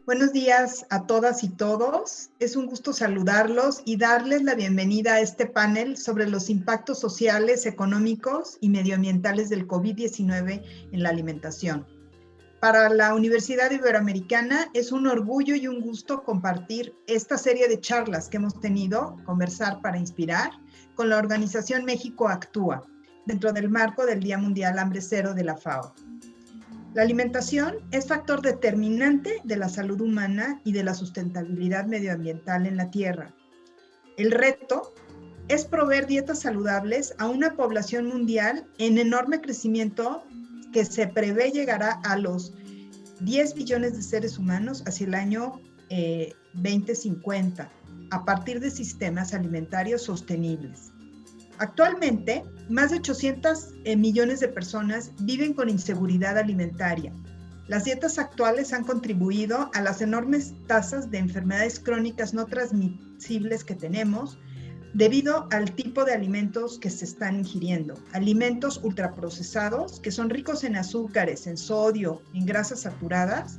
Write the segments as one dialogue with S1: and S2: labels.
S1: Buenos días a todas y todos. Es un gusto saludarlos y darles la bienvenida a este panel sobre los impactos sociales, económicos y medioambientales del COVID-19 en la alimentación. Para la Universidad Iberoamericana es un orgullo y un gusto compartir esta serie de charlas que hemos tenido, Conversar para Inspirar, con la organización México Actúa, dentro del marco del Día Mundial Hambre Cero de la FAO. La alimentación es factor determinante de la salud humana y de la sustentabilidad medioambiental en la Tierra. El reto es proveer dietas saludables a una población mundial en enorme crecimiento que se prevé llegará a los 10 billones de seres humanos hacia el año 2050, a partir de sistemas alimentarios sostenibles. Actualmente, más de 800 millones de personas viven con inseguridad alimentaria. Las dietas actuales han contribuido a las enormes tasas de enfermedades crónicas no transmisibles que tenemos debido al tipo de alimentos que se están ingiriendo. Alimentos ultraprocesados que son ricos en azúcares, en sodio, en grasas saturadas,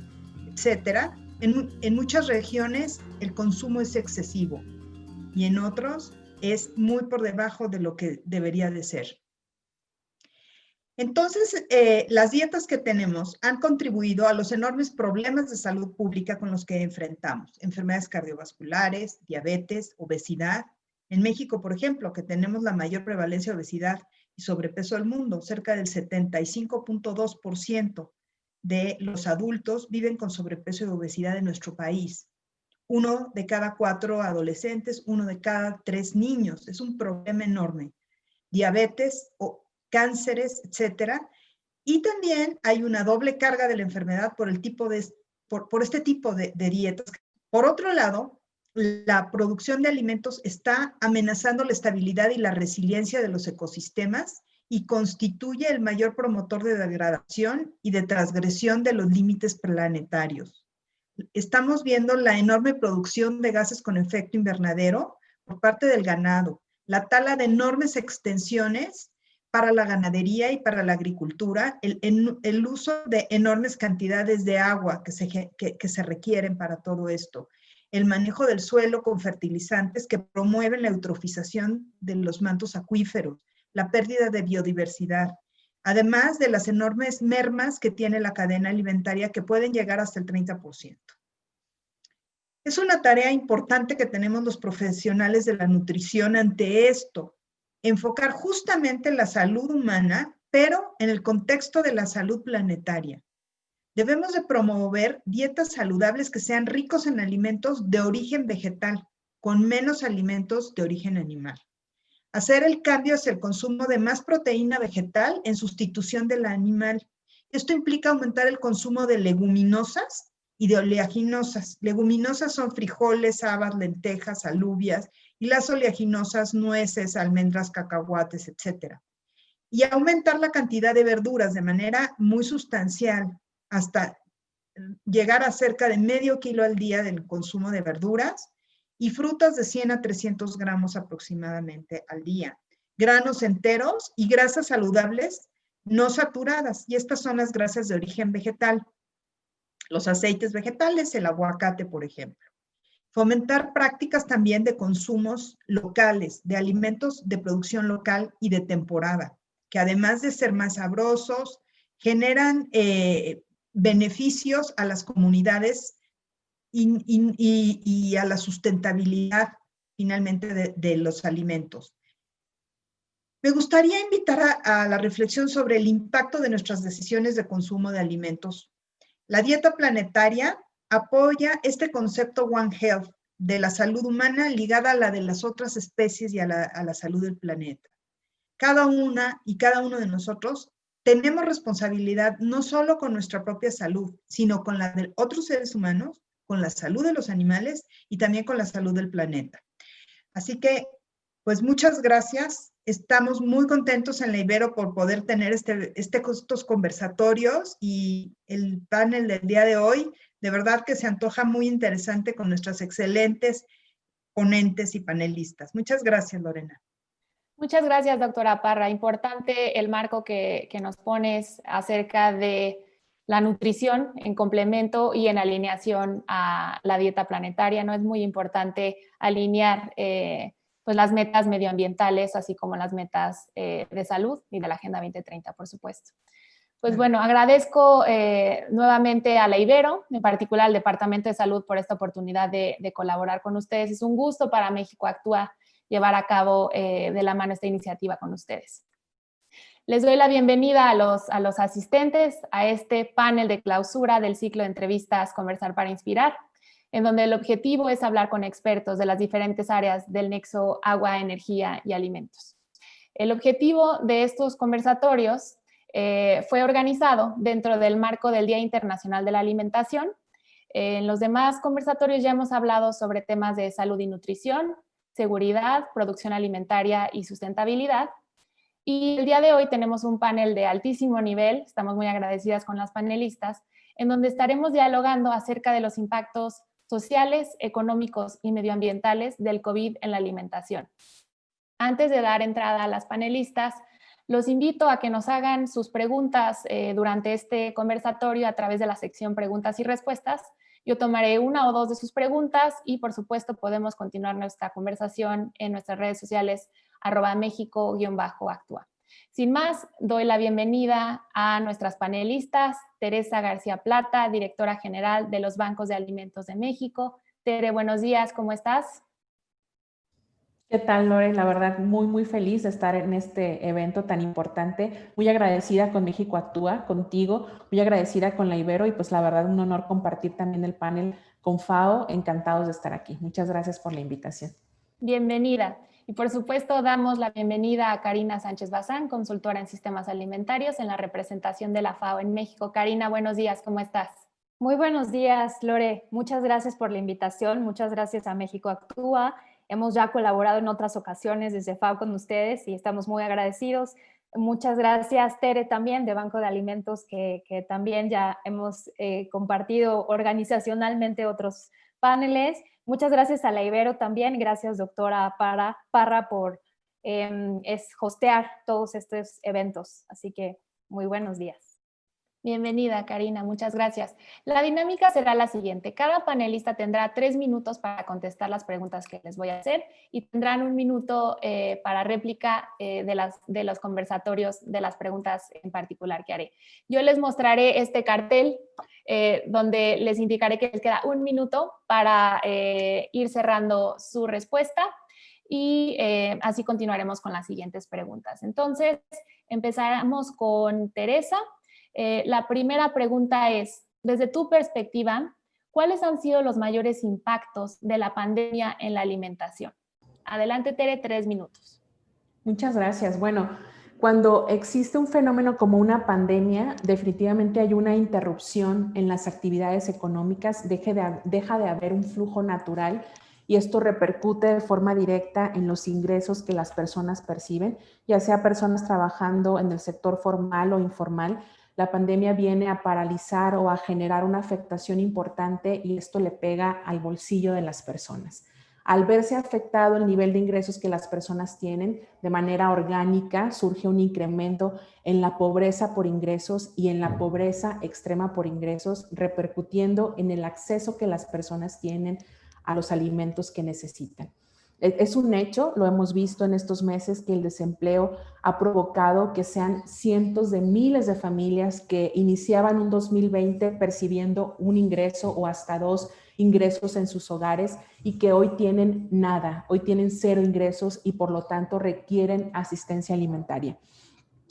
S1: etc. En muchas regiones el consumo es excesivo y en otros es muy por debajo de lo que debería de ser. Entonces, las dietas que tenemos han contribuido a los enormes problemas de salud pública con los que enfrentamos. Enfermedades cardiovasculares, diabetes, obesidad. En México, por ejemplo, que tenemos la mayor prevalencia de obesidad y sobrepeso del mundo, cerca del 75.2% de los adultos viven con sobrepeso y obesidad en nuestro país. 1 de cada 4 adolescentes, 1 de cada 3 niños. Es un problema enorme. Diabetes, cánceres, etcétera. Y también hay una doble carga de la enfermedad por este tipo de dietas. Por otro lado, la producción de alimentos está amenazando la estabilidad y la resiliencia de los ecosistemas y constituye el mayor promotor de degradación y de transgresión de los límites planetarios. Estamos viendo la enorme producción de gases con efecto invernadero por parte del ganado, la tala de enormes extensiones para la ganadería y para la agricultura, el uso de enormes cantidades de agua que se requieren para todo esto, el manejo del suelo con fertilizantes que promueven la eutrofización de los mantos acuíferos, la pérdida de biodiversidad, además de las enormes mermas que tiene la cadena alimentaria que pueden llegar hasta el 30%. Es una tarea importante que tenemos los profesionales de la nutrición ante esto, enfocar justamente la salud humana, pero en el contexto de la salud planetaria. Debemos de promover dietas saludables que sean ricos en alimentos de origen vegetal, con menos alimentos de origen animal. Hacer el cambio hacia el consumo de más proteína vegetal en sustitución de la animal. Esto implica aumentar el consumo de leguminosas y de oleaginosas. Leguminosas son frijoles, habas, lentejas, alubias, y las oleaginosas, nueces, almendras, cacahuates, etc. Y aumentar la cantidad de verduras de manera muy sustancial, hasta llegar a cerca de medio kilo al día del consumo de verduras, y frutas de 100 a 300 gramos aproximadamente al día. Granos enteros y grasas saludables no saturadas, y estas son las grasas de origen vegetal. Los aceites vegetales, el aguacate, por ejemplo. Fomentar prácticas también de consumos locales, de alimentos de producción local y de temporada, que además de ser más sabrosos, generan beneficios a las comunidades y a la sustentabilidad finalmente de los alimentos. Me gustaría invitar a la reflexión sobre el impacto de nuestras decisiones de consumo de alimentos. La dieta planetaria apoya este concepto One Health de la salud humana ligada a la de las otras especies y a la salud del planeta. Cada una y cada uno de nosotros tenemos responsabilidad no solo con nuestra propia salud, sino con la de otros seres humanos, con la salud de los animales y también con la salud del planeta. Así que, pues muchas gracias. Estamos muy contentos en la Ibero por poder tener estos conversatorios, y el panel del día de hoy, de verdad que se antoja muy interesante con nuestras excelentes ponentes y panelistas. Muchas gracias, Lorena.
S2: Muchas gracias, doctora Parra. Importante el marco que nos pones acerca de la nutrición en complemento y en alineación a la dieta planetaria, ¿no? Es muy importante alinear pues las metas medioambientales, así como las metas de salud y de la Agenda 2030, por supuesto. Pues bueno, agradezco nuevamente a la Ibero, en particular al Departamento de Salud, por esta oportunidad de colaborar con ustedes. Es un gusto para México Actúa llevar a cabo de la mano esta iniciativa con ustedes. Les doy la bienvenida a los asistentes a este panel de clausura del ciclo de entrevistas Conversar para Inspirar, en donde el objetivo es hablar con expertos de las diferentes áreas del nexo agua, energía y alimentos. El objetivo de estos conversatorios fue organizado dentro del marco del Día Internacional de la Alimentación. En los demás conversatorios ya hemos hablado sobre temas de salud y nutrición, seguridad, producción alimentaria y sustentabilidad. Y el día de hoy tenemos un panel de altísimo nivel, estamos muy agradecidas con las panelistas, en donde estaremos dialogando acerca de los impactos sociales, económicos y medioambientales del COVID en la alimentación. Antes de dar entrada a las panelistas, los invito a que nos hagan sus preguntas durante este conversatorio a través de la sección preguntas y respuestas. Yo tomaré una o dos de sus preguntas y, por supuesto, podemos continuar nuestra conversación en nuestras redes sociales @México_Actúa. Sin más, doy la bienvenida a nuestras panelistas, Teresa García Plata, directora general de los Bancos de Alimentos de México. Tere, buenos días, ¿cómo estás?
S3: ¿Qué tal, Lore? La verdad, muy feliz de estar en este evento tan importante. Muy agradecida con México Actúa, contigo, muy agradecida con la Ibero y pues la verdad un honor compartir también el panel con FAO. Encantados de estar aquí. Muchas gracias por la invitación.
S2: Bienvenida. Y por supuesto damos la bienvenida a Karina Sánchez Bazán, consultora en sistemas alimentarios en la representación de la FAO en México. Karina, buenos días, ¿cómo estás?
S4: Muy buenos días, Lore. Muchas gracias por la invitación. Muchas gracias a México Actúa. Hemos ya colaborado en otras ocasiones desde FAO con ustedes y estamos muy agradecidos. Muchas gracias, Tere, también de Banco de Alimentos, que también ya hemos compartido organizacionalmente otros paneles. Muchas gracias a la Ibero también. Gracias, doctora Parra, por hostear todos estos eventos. Así que muy buenos días.
S2: Bienvenida, Karina, muchas gracias. La dinámica será la siguiente. Cada panelista tendrá 3 minutos para contestar las preguntas que les voy a hacer y tendrán 1 minuto para réplica de los conversatorios de las preguntas en particular que haré. Yo les mostraré este cartel donde les indicaré que les queda 1 minuto para ir cerrando su respuesta y así continuaremos con las siguientes preguntas. Entonces, empezaremos con Teresa. La primera pregunta es, desde tu perspectiva, ¿cuáles han sido los mayores impactos de la pandemia en la alimentación? Adelante, Tere, 3 minutos.
S3: Muchas gracias. Bueno, cuando existe un fenómeno como una pandemia, definitivamente hay una interrupción en las actividades económicas, deja de haber un flujo natural y esto repercute de forma directa en los ingresos que las personas perciben, ya sea personas trabajando en el sector formal o informal. La pandemia viene a paralizar o a generar una afectación importante y esto le pega al bolsillo de las personas. Al verse afectado el nivel de ingresos que las personas tienen, de manera orgánica surge un incremento en la pobreza por ingresos y en la pobreza extrema por ingresos, repercutiendo en el acceso que las personas tienen a los alimentos que necesitan. Es un hecho, lo hemos visto en estos meses, que el desempleo ha provocado que sean cientos de miles de familias que iniciaban un 2020 percibiendo un ingreso o hasta 2 ingresos en sus hogares y que hoy tienen nada, hoy tienen 0 ingresos y por lo tanto requieren asistencia alimentaria.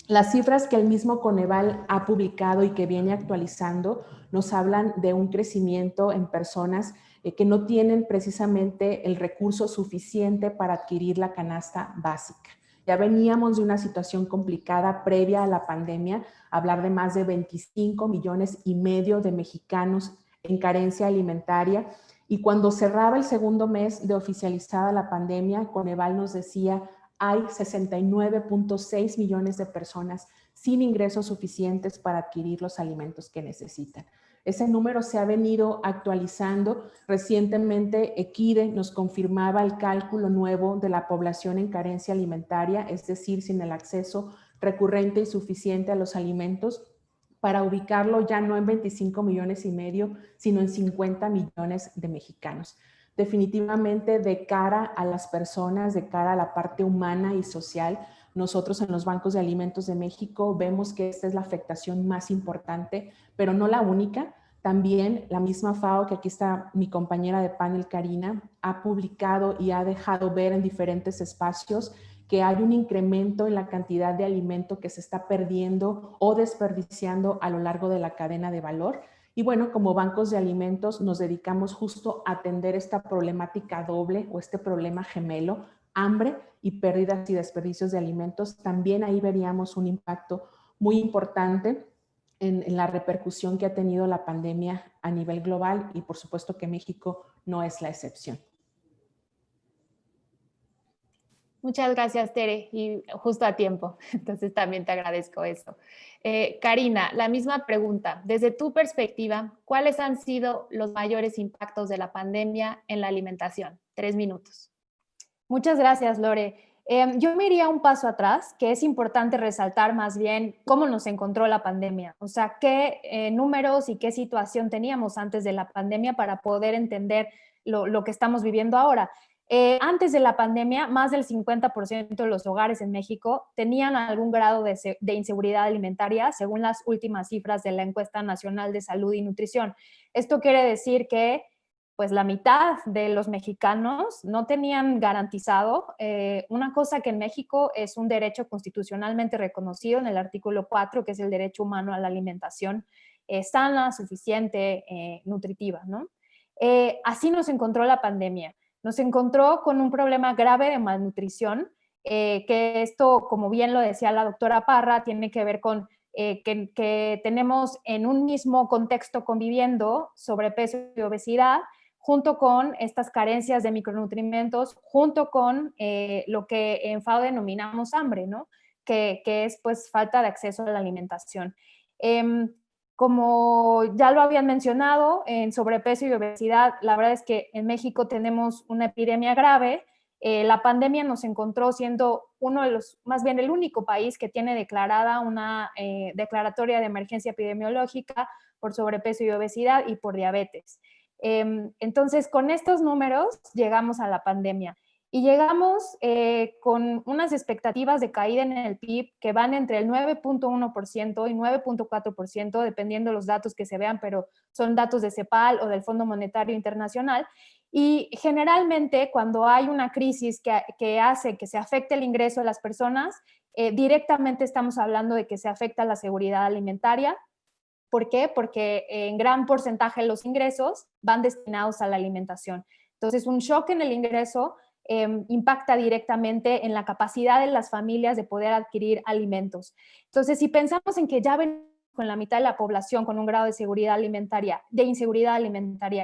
S3: Las cifras que el mismo Coneval ha publicado y que viene actualizando nos hablan de un crecimiento en personas que no tienen precisamente el recurso suficiente para adquirir la canasta básica. Ya veníamos de una situación complicada previa a la pandemia, hablar de más de 25,5 millones de mexicanos en carencia alimentaria, y cuando cerraba el segundo mes de oficializada la pandemia, Coneval nos decía hay 69,6 millones de personas sin ingresos suficientes para adquirir los alimentos que necesitan. Ese número se ha venido actualizando. Recientemente, Equide nos confirmaba el cálculo nuevo de la población en carencia alimentaria, es decir, sin el acceso recurrente y suficiente a los alimentos. para ubicarlo ya no en 25 millones y medio, sino en 50 millones de mexicanos. Definitivamente, de cara a las personas, de cara a la parte humana y social, nosotros en los bancos de alimentos de México vemos que esta es la afectación más importante, pero no la única. También la misma FAO, que aquí está mi compañera de panel, Karina, ha publicado y ha dejado ver en diferentes espacios que hay un incremento en la cantidad de alimento que se está perdiendo o desperdiciando a lo largo de la cadena de valor. Y bueno, como bancos de alimentos nos dedicamos justo a atender esta problemática doble o este problema gemelo, hambre y pérdidas y desperdicios de alimentos. También ahí veríamos un impacto muy importante en la repercusión que ha tenido la pandemia a nivel global, y por supuesto que México no es la excepción.
S2: Muchas gracias, Tere, y justo a tiempo, entonces también te agradezco eso. Karina, la misma pregunta. Desde tu perspectiva, ¿cuáles han sido los mayores impactos de la pandemia en la alimentación? 3 minutos.
S4: Muchas gracias, Lore. Yo me iría un paso atrás, que es importante resaltar más bien cómo nos encontró la pandemia, o sea, qué números y qué situación teníamos antes de la pandemia para poder entender lo que estamos viviendo ahora. Antes de la pandemia, más del 50% de los hogares en México tenían algún grado de inseguridad alimentaria, según las últimas cifras de la Encuesta Nacional de Salud y Nutrición. Esto quiere decir que pues la mitad de los mexicanos no tenían garantizado una cosa que en México es un derecho constitucionalmente reconocido en el artículo 4, que es el derecho humano a la alimentación sana, suficiente, nutritiva, ¿no? Así nos encontró la pandemia. Nos encontró con un problema grave de malnutrición, que esto, como bien lo decía la doctora Parra, tiene que ver con que tenemos en un mismo contexto conviviendo sobrepeso y obesidad, junto con estas carencias de micronutrientes, junto con lo que en FAO denominamos hambre, ¿no? Que es pues falta de acceso a la alimentación. Como ya lo habían mencionado, en sobrepeso y obesidad, la verdad es que en México tenemos una epidemia grave. La pandemia nos encontró siendo uno de los, más bien el único país que tiene declarada una declaratoria de emergencia epidemiológica por sobrepeso y obesidad y por diabetes. Entonces, con estos números llegamos a la pandemia y llegamos con unas expectativas de caída en el PIB que van entre el 9.1% y 9.4%, dependiendo de los datos que se vean, pero son datos de CEPAL o del Fondo Monetario Internacional. Y generalmente cuando hay una crisis que hace que se afecte el ingreso de las personas, directamente estamos hablando de que se afecta la seguridad alimentaria. ¿Por qué? Porque en gran porcentaje los ingresos van destinados a la alimentación. Entonces, un shock en el ingreso impacta directamente en la capacidad de las familias de poder adquirir alimentos. Entonces, si pensamos en que ya ven con la mitad de la población con un grado de inseguridad alimentaria,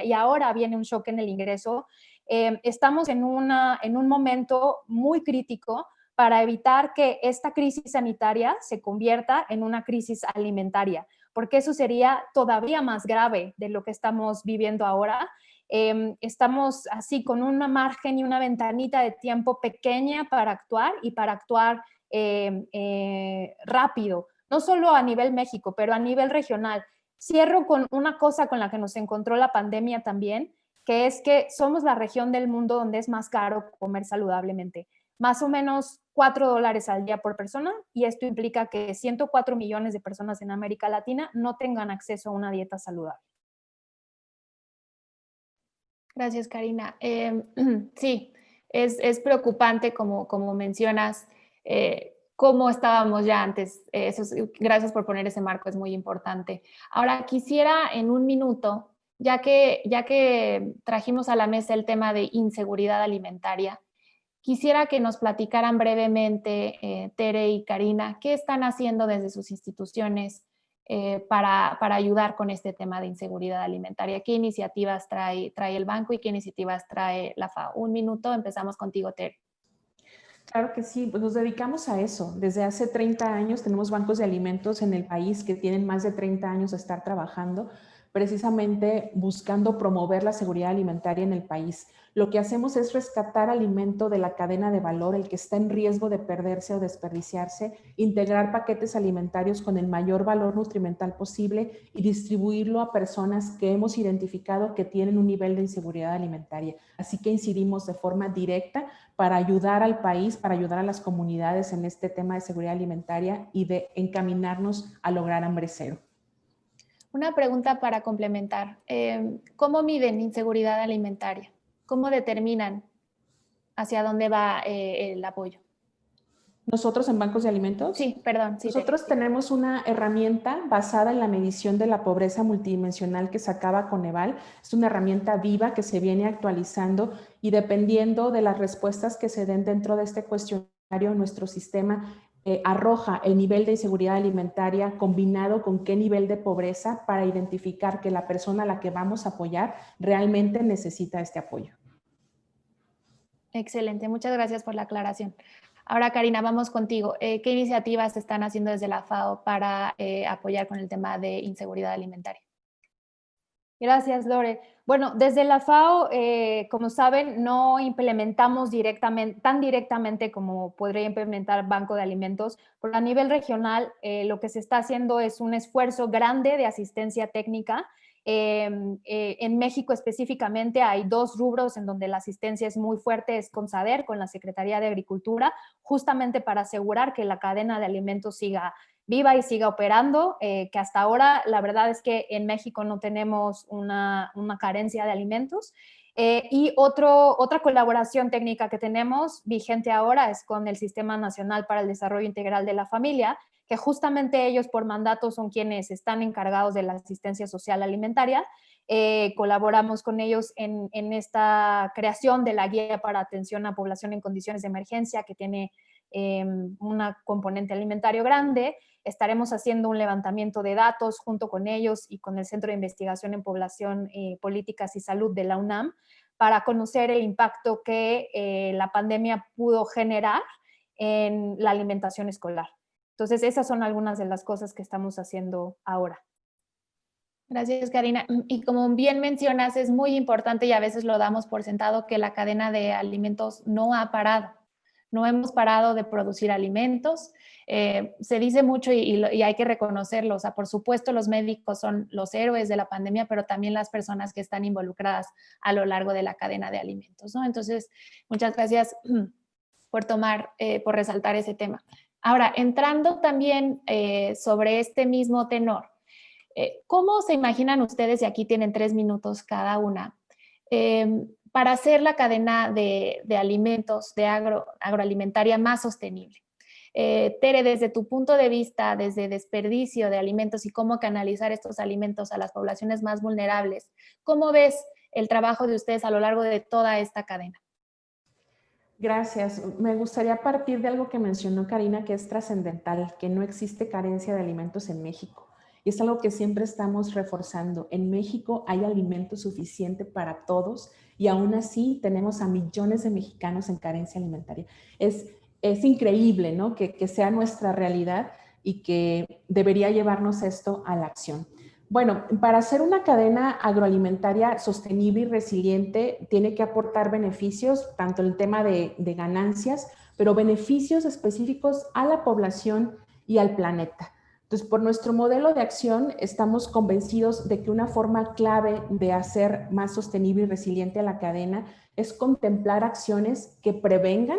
S4: y ahora viene un shock en el ingreso, estamos en un momento muy crítico para evitar que esta crisis sanitaria se convierta en una crisis alimentaria, porque eso sería todavía más grave de lo que estamos viviendo ahora. Estamos así con una margen y una ventanita de tiempo pequeña para actuar y para actuar rápido, no solo a nivel México, pero a nivel regional. Cierro con una cosa con la que nos encontró la pandemia también, que es que somos la región del mundo donde es más caro comer saludablemente. Más o menos $4 al día por persona, y esto implica que 104 millones de personas en América Latina no tengan acceso a una dieta saludable.
S2: Gracias, Karina. Sí, es preocupante, como mencionas, cómo estábamos ya antes. Gracias por poner ese marco, es muy importante. Ahora, quisiera en un minuto, ya que trajimos a la mesa el tema de inseguridad alimentaria, quisiera que nos platicaran brevemente, Tere y Karina, qué están haciendo desde sus instituciones para ayudar con este tema de inseguridad alimentaria. ¿Qué iniciativas trae el banco y qué iniciativas trae la FAO? Un minuto, empezamos contigo, Tere.
S3: Claro que sí, pues nos dedicamos a eso. Desde hace 30 años tenemos bancos de alimentos en el país que tienen más de 30 años de estar trabajando, precisamente buscando promover la seguridad alimentaria en el país. Lo que hacemos es rescatar alimento de la cadena de valor, el que está en riesgo de perderse o desperdiciarse, integrar paquetes alimentarios con el mayor valor nutrimental posible y distribuirlo a personas que hemos identificado que tienen un nivel de inseguridad alimentaria. Así que incidimos de forma directa para ayudar al país, para ayudar a las comunidades en este tema de seguridad alimentaria y de encaminarnos a lograr hambre cero.
S2: Una pregunta para complementar. ¿Cómo miden inseguridad alimentaria? ¿Cómo determinan hacia dónde va el apoyo?
S3: ¿Nosotros en bancos de alimentos?
S2: Sí, perdón. Sí,
S3: nosotros tenemos una herramienta basada en la medición de la pobreza multidimensional que sacaba Coneval. Es una herramienta viva que se viene actualizando y dependiendo de las respuestas que se den dentro de este cuestionario, nuestro sistema arroja el nivel de inseguridad alimentaria combinado con qué nivel de pobreza para identificar que la persona a la que vamos a apoyar realmente necesita este apoyo.
S2: Excelente, muchas gracias por la aclaración. Ahora, Karina, vamos contigo. ¿Qué iniciativas se están haciendo desde la FAO para apoyar con el tema de inseguridad alimentaria?
S4: Gracias, Lore. Bueno, desde la FAO, como saben, no implementamos tan directamente como podría implementar Banco de Alimentos, pero a nivel regional lo que se está haciendo es un esfuerzo grande de asistencia técnica. En México específicamente hay 2 rubros en donde la asistencia es muy fuerte, es con SADER, con la Secretaría de Agricultura, justamente para asegurar que la cadena de alimentos siga viva y siga operando, que hasta ahora la verdad es que en México no tenemos una carencia de alimentos. Y otra colaboración técnica que tenemos vigente ahora es con el Sistema Nacional para el Desarrollo Integral de la Familia, que justamente ellos por mandato son quienes están encargados de la asistencia social alimentaria. Colaboramos con ellos en esta creación de la guía para atención a población en condiciones de emergencia, que tiene una componente alimentario grande. Estaremos haciendo un levantamiento de datos junto con ellos y con el Centro de Investigación en Población, Políticas y Salud de la UNAM para conocer el impacto que la pandemia pudo generar en la alimentación escolar. Entonces, esas son algunas de las cosas que estamos haciendo ahora.
S2: Gracias, Karina. Y como bien mencionas, es muy importante y a veces lo damos por sentado que la cadena de alimentos no ha parado. No hemos parado de producir alimentos. Se dice mucho y hay que reconocerlo. O sea, por supuesto, los médicos son los héroes de la pandemia, pero también las personas que están involucradas a lo largo de la cadena de alimentos, ¿no? Entonces, muchas gracias por resaltar ese tema. Ahora, entrando también sobre este mismo tenor, ¿cómo se imaginan ustedes, y aquí tienen 3 minutos cada una, para hacer la cadena de alimentos, de agroalimentaria más sostenible? Tere, desde tu punto de vista, desde desperdicio de alimentos y cómo canalizar estos alimentos a las poblaciones más vulnerables, ¿cómo ves el trabajo de ustedes a lo largo de toda esta cadena?
S3: Gracias. Me gustaría partir de algo que mencionó Karina, que es trascendental, que no existe carencia de alimentos en México. Y es algo que siempre estamos reforzando. En México hay alimento suficiente para todos y aún así tenemos a millones de mexicanos en carencia alimentaria. Es increíble, ¿no? Que sea nuestra realidad y que debería llevarnos esto a la acción. Bueno, para hacer una cadena agroalimentaria sostenible y resiliente tiene que aportar beneficios, tanto el tema de ganancias, pero beneficios específicos a la población y al planeta. Entonces, por nuestro modelo de acción, estamos convencidos de que una forma clave de hacer más sostenible y resiliente a la cadena es contemplar acciones que prevengan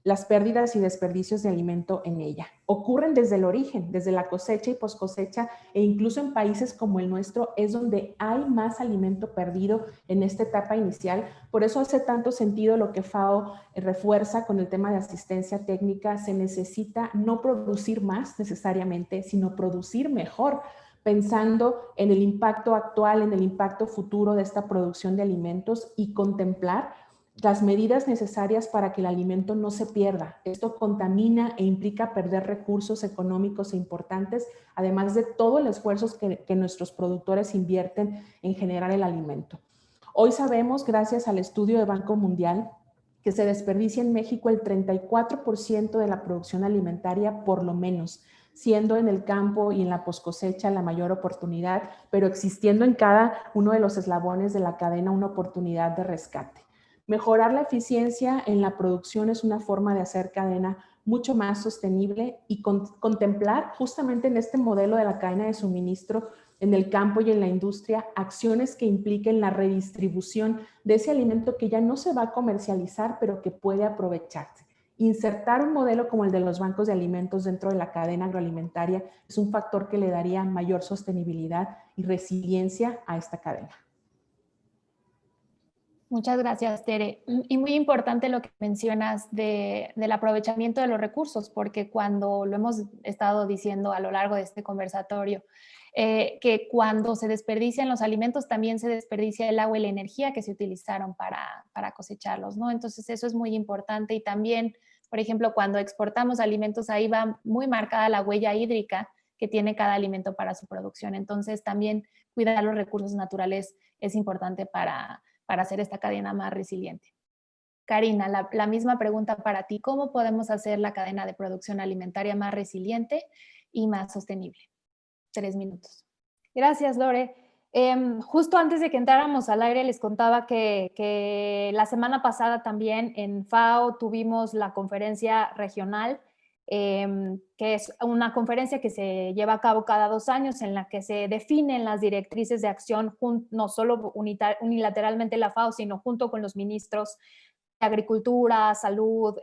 S3: las pérdidas y desperdicios de alimento en ella. Ocurren desde el origen, desde la cosecha y poscosecha, e incluso en países como el nuestro es donde hay más alimento perdido en esta etapa inicial. Por eso hace tanto sentido lo que FAO refuerza con el tema de asistencia técnica. Se necesita no producir más necesariamente, sino producir mejor, pensando en el impacto actual, en el impacto futuro de esta producción de alimentos y contemplar las medidas necesarias para que el alimento no se pierda. Esto contamina e implica perder recursos económicos e importantes, además de todo el esfuerzo que nuestros productores invierten en generar el alimento. Hoy sabemos, gracias al estudio de Banco Mundial, que se desperdicia en México el 34% de la producción alimentaria, por lo menos. siendo en el campo y en la poscosecha la mayor oportunidad, pero existiendo en cada uno de los eslabones de la cadena una oportunidad de rescate. Mejorar la eficiencia en la producción es una forma de hacer cadena mucho más sostenible y contemplar justamente en este modelo de la cadena de suministro en el campo y en la industria acciones que impliquen la redistribución de ese alimento que ya no se va a comercializar, pero que puede aprovecharse. Insertar un modelo como el de los bancos de alimentos dentro de la cadena agroalimentaria es un factor que le daría mayor sostenibilidad y resiliencia a esta cadena.
S2: Muchas gracias, Tere. Y muy importante lo que mencionas del aprovechamiento de los recursos, porque cuando lo hemos estado diciendo a lo largo de este conversatorio, que cuando se desperdician los alimentos también se desperdicia el agua y la energía que se utilizaron para cosecharlos, ¿no? Entonces eso es muy importante y también, por ejemplo, cuando exportamos alimentos, ahí va muy marcada la huella hídrica que tiene cada alimento para su producción. Entonces también cuidar los recursos naturales es importante para hacer esta cadena más resiliente. Karina, la misma pregunta para ti. ¿Cómo podemos hacer la cadena de producción alimentaria más resiliente y más sostenible? 3 minutos.
S4: Gracias, Lore. Justo antes de que entráramos al aire les contaba que la semana pasada también en FAO tuvimos la conferencia regional, que es una conferencia que se lleva a cabo cada 2 años en la que se definen las directrices de acción, no solo unilateralmente la FAO, sino junto con los ministros de Agricultura, Salud,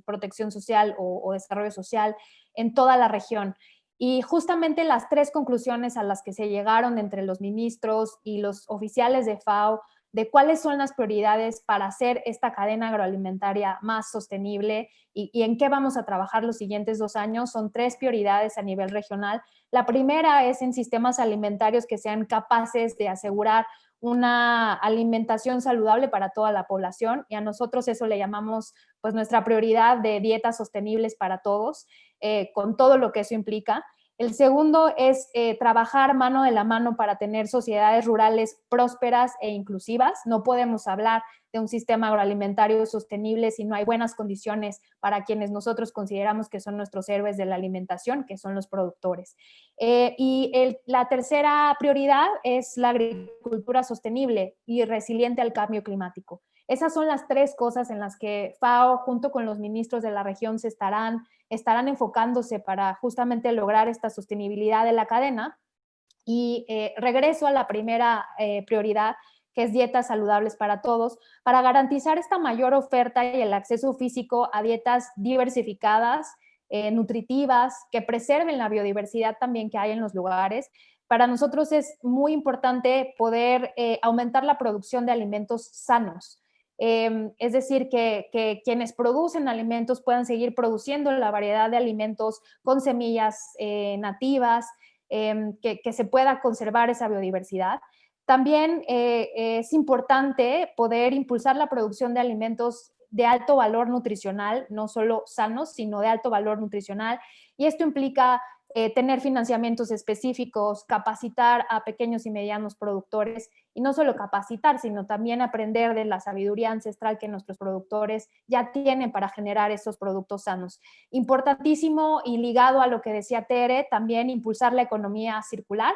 S4: Protección Social o Desarrollo Social en toda la región. Y justamente las 3 conclusiones a las que se llegaron entre los ministros y los oficiales de FAO de cuáles son las prioridades para hacer esta cadena agroalimentaria más sostenible y en qué vamos a trabajar los siguientes 2 años, son 3 prioridades a nivel regional. La primera es en sistemas alimentarios que sean capaces de asegurar una alimentación saludable para toda la población, y a nosotros eso le llamamos pues nuestra prioridad de dietas sostenibles para todos, con todo lo que eso implica. El segundo es trabajar mano de la mano para tener sociedades rurales prósperas e inclusivas. No podemos hablar de un sistema agroalimentario sostenible si no hay buenas condiciones para quienes nosotros consideramos que son nuestros héroes de la alimentación, que son los productores. La tercera prioridad es la agricultura sostenible y resiliente al cambio climático. Esas son las 3 cosas en las que FAO, junto con los ministros de la región, estarán enfocándose para justamente lograr esta sostenibilidad de la cadena. Y regreso a la primera prioridad, que es dietas saludables para todos, para garantizar esta mayor oferta y el acceso físico a dietas diversificadas, nutritivas, que preserven la biodiversidad también que hay en los lugares. Para nosotros es muy importante poder aumentar la producción de alimentos sanos. Es decir, que quienes producen alimentos puedan seguir produciendo la variedad de alimentos con semillas nativas, que se pueda conservar esa biodiversidad. También es importante poder impulsar la producción de alimentos de alto valor nutricional, no solo sanos, sino de alto valor nutricional, y esto implica tener financiamientos específicos, capacitar a pequeños y medianos productores, y no solo capacitar, sino también aprender de la sabiduría ancestral que nuestros productores ya tienen para generar esos productos sanos. Importantísimo y ligado a lo que decía Tere, también impulsar la economía circular.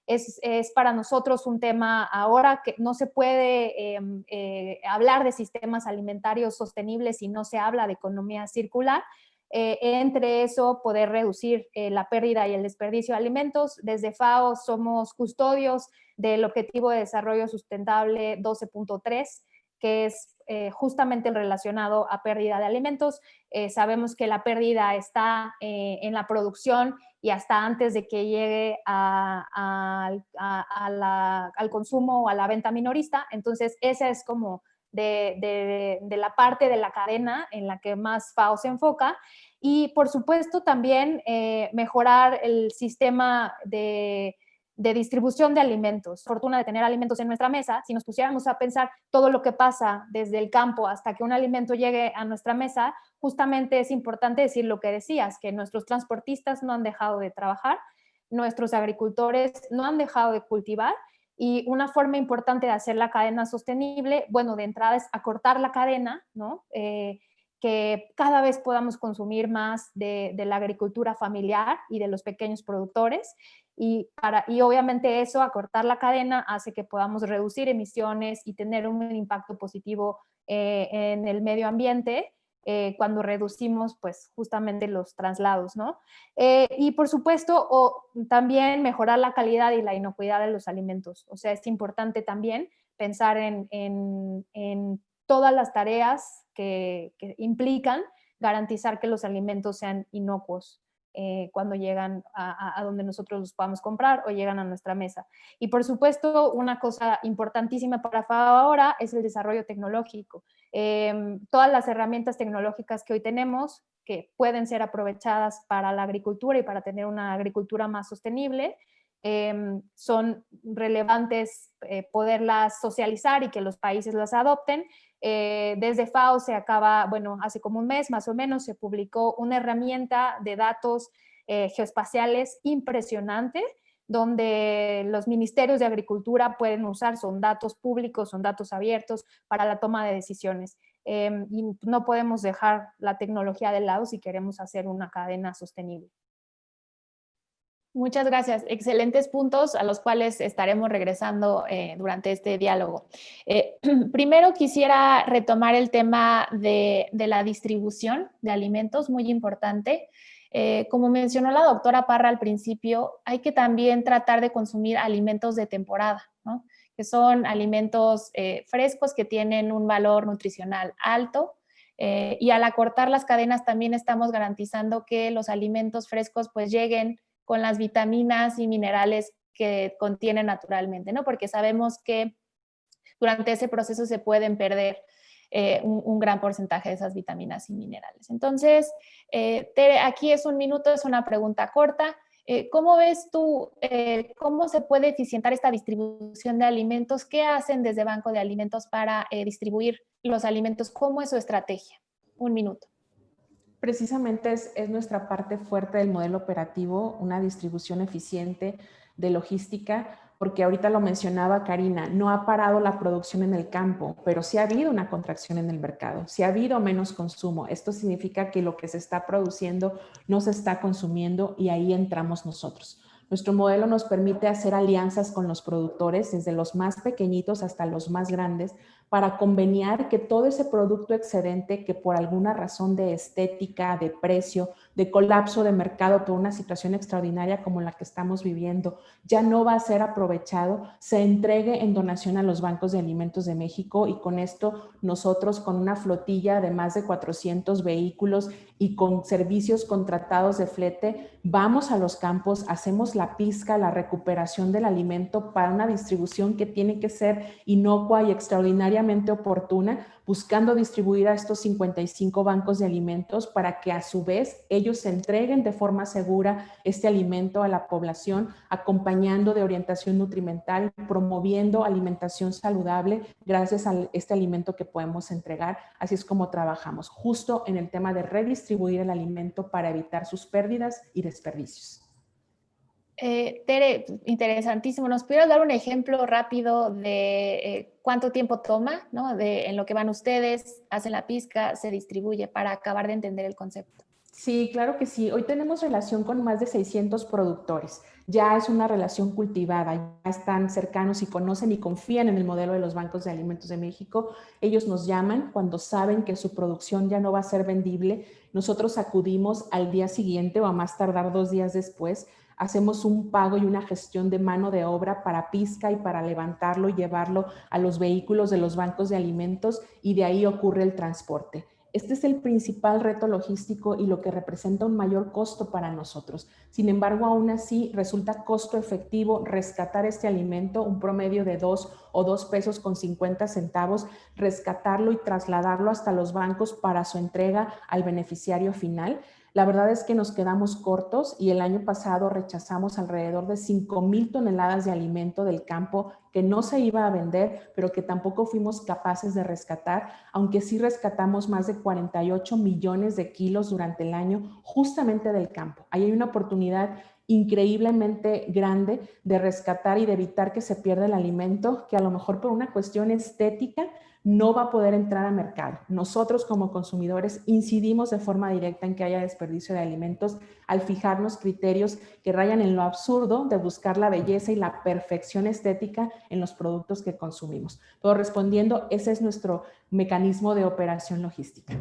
S4: Es para nosotros un tema ahora que no se puede hablar de sistemas alimentarios sostenibles si no se habla de economía circular. Entre eso, poder reducir la pérdida y el desperdicio de alimentos. Desde FAO somos custodios del Objetivo de Desarrollo Sustentable 12.3, que es justamente relacionado a pérdida de alimentos. Sabemos que la pérdida está en la producción y hasta antes de que llegue al consumo o a la venta minorista. Entonces, esa es como de la parte de la cadena en la que más FAO se enfoca. Y, por supuesto, también mejorar el sistema de distribución de alimentos. Fortuna de tener alimentos en nuestra mesa. Si nos pusiéramos a pensar todo lo que pasa desde el campo hasta que un alimento llegue a nuestra mesa, justamente es importante decir lo que decías, que nuestros transportistas no han dejado de trabajar, nuestros agricultores no han dejado de cultivar, y una forma importante de hacer la cadena sostenible, bueno, de entrada es acortar la cadena, ¿no? que cada vez podamos consumir más de la agricultura familiar y de los pequeños productores. Y obviamente eso, acortar la cadena, hace que podamos reducir emisiones y tener un impacto positivo en el medio ambiente cuando reducimos pues justamente los traslados, ¿no? Y por supuesto, también mejorar la calidad y la inocuidad de los alimentos. O sea, es importante también pensar en todas las tareas que implican garantizar que los alimentos sean inocuos cuando llegan a donde nosotros los podamos comprar o llegan a nuestra mesa. Y por supuesto, una cosa importantísima para FAO ahora es el desarrollo tecnológico. Todas las herramientas tecnológicas que hoy tenemos, que pueden ser aprovechadas para la agricultura y para tener una agricultura más sostenible, son relevantes poderlas socializar y que los países las adopten. Desde FAO hace como un mes más o menos, se publicó una herramienta de datos geoespaciales impresionante, donde los ministerios de agricultura pueden usar, son datos públicos, son datos abiertos para la toma de decisiones. Y no podemos dejar la tecnología de lado si queremos hacer una cadena sostenible.
S2: Muchas gracias. Excelentes puntos a los cuales estaremos regresando durante este diálogo. Primero quisiera retomar el tema de la distribución de alimentos, muy importante. Como mencionó la doctora Parra al principio, hay que también tratar de consumir alimentos de temporada, ¿no? Que son alimentos frescos que tienen un valor nutricional alto. Y al acortar las cadenas también estamos garantizando que los alimentos frescos pues lleguen con las vitaminas y minerales que contienen naturalmente, ¿no? Porque sabemos que durante ese proceso se pueden perder un gran porcentaje de esas vitaminas y minerales. Entonces, Tere, aquí es un minuto, es una pregunta corta. ¿Cómo ves tú, cómo se puede eficientar esta distribución de alimentos? ¿Qué hacen desde Banco de Alimentos para distribuir los alimentos? ¿Cómo es su estrategia? Un minuto.
S3: Precisamente es nuestra parte fuerte del modelo operativo, una distribución eficiente de logística, porque ahorita lo mencionaba Karina, no ha parado la producción en el campo, pero sí ha habido una contracción en el mercado, sí ha habido menos consumo. Esto significa que lo que se está produciendo no se está consumiendo y ahí entramos nosotros. Nuestro modelo nos permite hacer alianzas con los productores, desde los más pequeñitos hasta los más grandes, para conveniar que todo ese producto excedente que por alguna razón de estética, de precio, de colapso de mercado por una situación extraordinaria como la que estamos viviendo, ya no va a ser aprovechado, se entregue en donación a los bancos de alimentos de México, y con esto nosotros, con una flotilla de más de 400 vehículos y con servicios contratados de flete, vamos a los campos, hacemos la pizca, la recuperación del alimento para una distribución que tiene que ser inocua y extraordinariamente oportuna, buscando distribuir a estos 55 bancos de alimentos para que a su vez ellos se entreguen de forma segura este alimento a la población, acompañando de orientación nutrimental, promoviendo alimentación saludable gracias a este alimento que podemos entregar. Así es como trabajamos, justo en el tema de redistribuir el alimento para evitar sus pérdidas y desperdicios.
S2: Tere, interesantísimo. ¿Nos pudieras dar un ejemplo rápido de cuánto tiempo toma, ¿no? En lo que van ustedes, hacen la pizca, se distribuye, para acabar de entender el concepto?
S3: Sí, claro que sí. Hoy tenemos relación con más de 600 productores. Ya es una relación cultivada, ya están cercanos y conocen y confían en el modelo de los bancos de alimentos de México. Ellos nos llaman cuando saben que su producción ya no va a ser vendible. Nosotros acudimos al día siguiente o a más tardar 2 días después. Hacemos un pago y una gestión de mano de obra para pizca y para levantarlo y llevarlo a los vehículos de los bancos de alimentos, y de ahí ocurre el transporte. Este es el principal reto logístico y lo que representa un mayor costo para nosotros. Sin embargo, aún así resulta costo efectivo rescatar este alimento, un promedio de 2 o 2 pesos con 50 centavos, rescatarlo y trasladarlo hasta los bancos para su entrega al beneficiario final. La verdad es que nos quedamos cortos y el año pasado rechazamos alrededor de 5,000 toneladas de alimento del campo que no se iba a vender, pero que tampoco fuimos capaces de rescatar, aunque sí rescatamos más de 48 millones de kilos durante el año justamente del campo. Ahí hay una oportunidad increíblemente grande de rescatar y de evitar que se pierda el alimento, que a lo mejor por una cuestión estética no va a poder entrar al mercado. Nosotros como consumidores incidimos de forma directa en que haya desperdicio de alimentos al fijarnos criterios que rayan en lo absurdo de buscar la belleza y la perfección estética en los productos que consumimos. Pero respondiendo, ese es nuestro mecanismo de operación logística.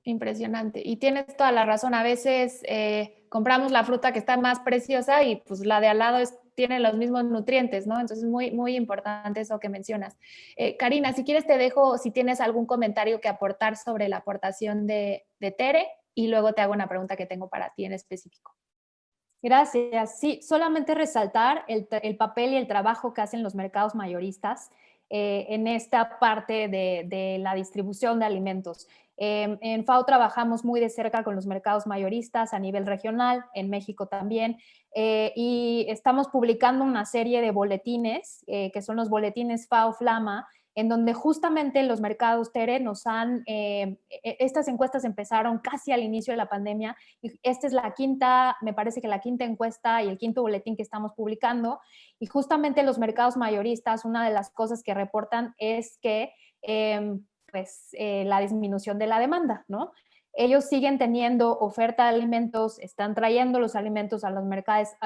S2: Impresionante. Y tienes toda la razón. A veces compramos la fruta que está más preciosa y pues la de al lado tiene los mismos nutrientes, ¿no? Entonces, muy, muy importante eso que mencionas. Karina, si quieres te dejo, si tienes algún comentario que aportar sobre la aportación de Tere, y luego te hago una pregunta que tengo para ti en específico.
S4: Gracias. Sí, solamente resaltar el papel y el trabajo que hacen los mercados mayoristas en esta parte de la distribución de alimentos. En FAO trabajamos muy de cerca con los mercados mayoristas a nivel regional, en México también, y estamos publicando una serie de boletines, que son los boletines FAO Flama, en donde justamente los mercados, Tere, nos han, estas encuestas empezaron casi al inicio de la pandemia, y esta es la quinta, me parece que la quinta encuesta y el quinto boletín que estamos publicando, y justamente los mercados mayoristas, una de las cosas que reportan es que la disminución de la demanda, ¿no? Ellos siguen teniendo oferta de alimentos, están trayendo los alimentos a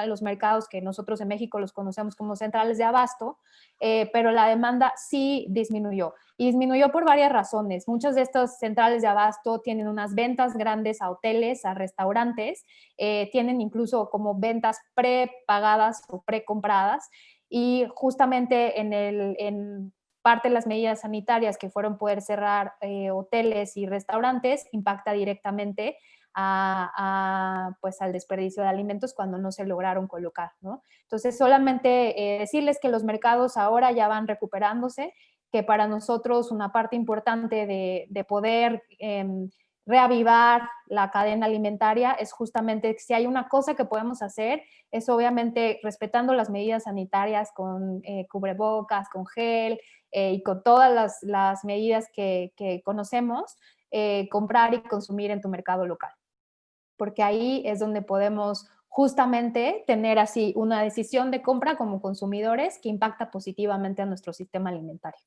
S4: los mercados que nosotros en México los conocemos como centrales de abasto, pero la demanda sí disminuyó. Y disminuyó por varias razones. Muchas de estas centrales de abasto tienen unas ventas grandes a hoteles, a restaurantes, tienen incluso como ventas prepagadas o precompradas, y justamente en parte de las medidas sanitarias que fueron poder cerrar hoteles y restaurantes impacta directamente pues al desperdicio de alimentos cuando no se lograron colocar, ¿no? Entonces, solamente decirles que los mercados ahora ya van recuperándose, que para nosotros una parte importante de poder reavivar la cadena alimentaria es justamente si hay una cosa que podemos hacer, es obviamente respetando las medidas sanitarias con cubrebocas, con gel, y con todas las medidas que conocemos, comprar y consumir en tu mercado local. Porque ahí es donde podemos justamente tener así una decisión de compra como consumidores que impacta positivamente a nuestro sistema alimentario.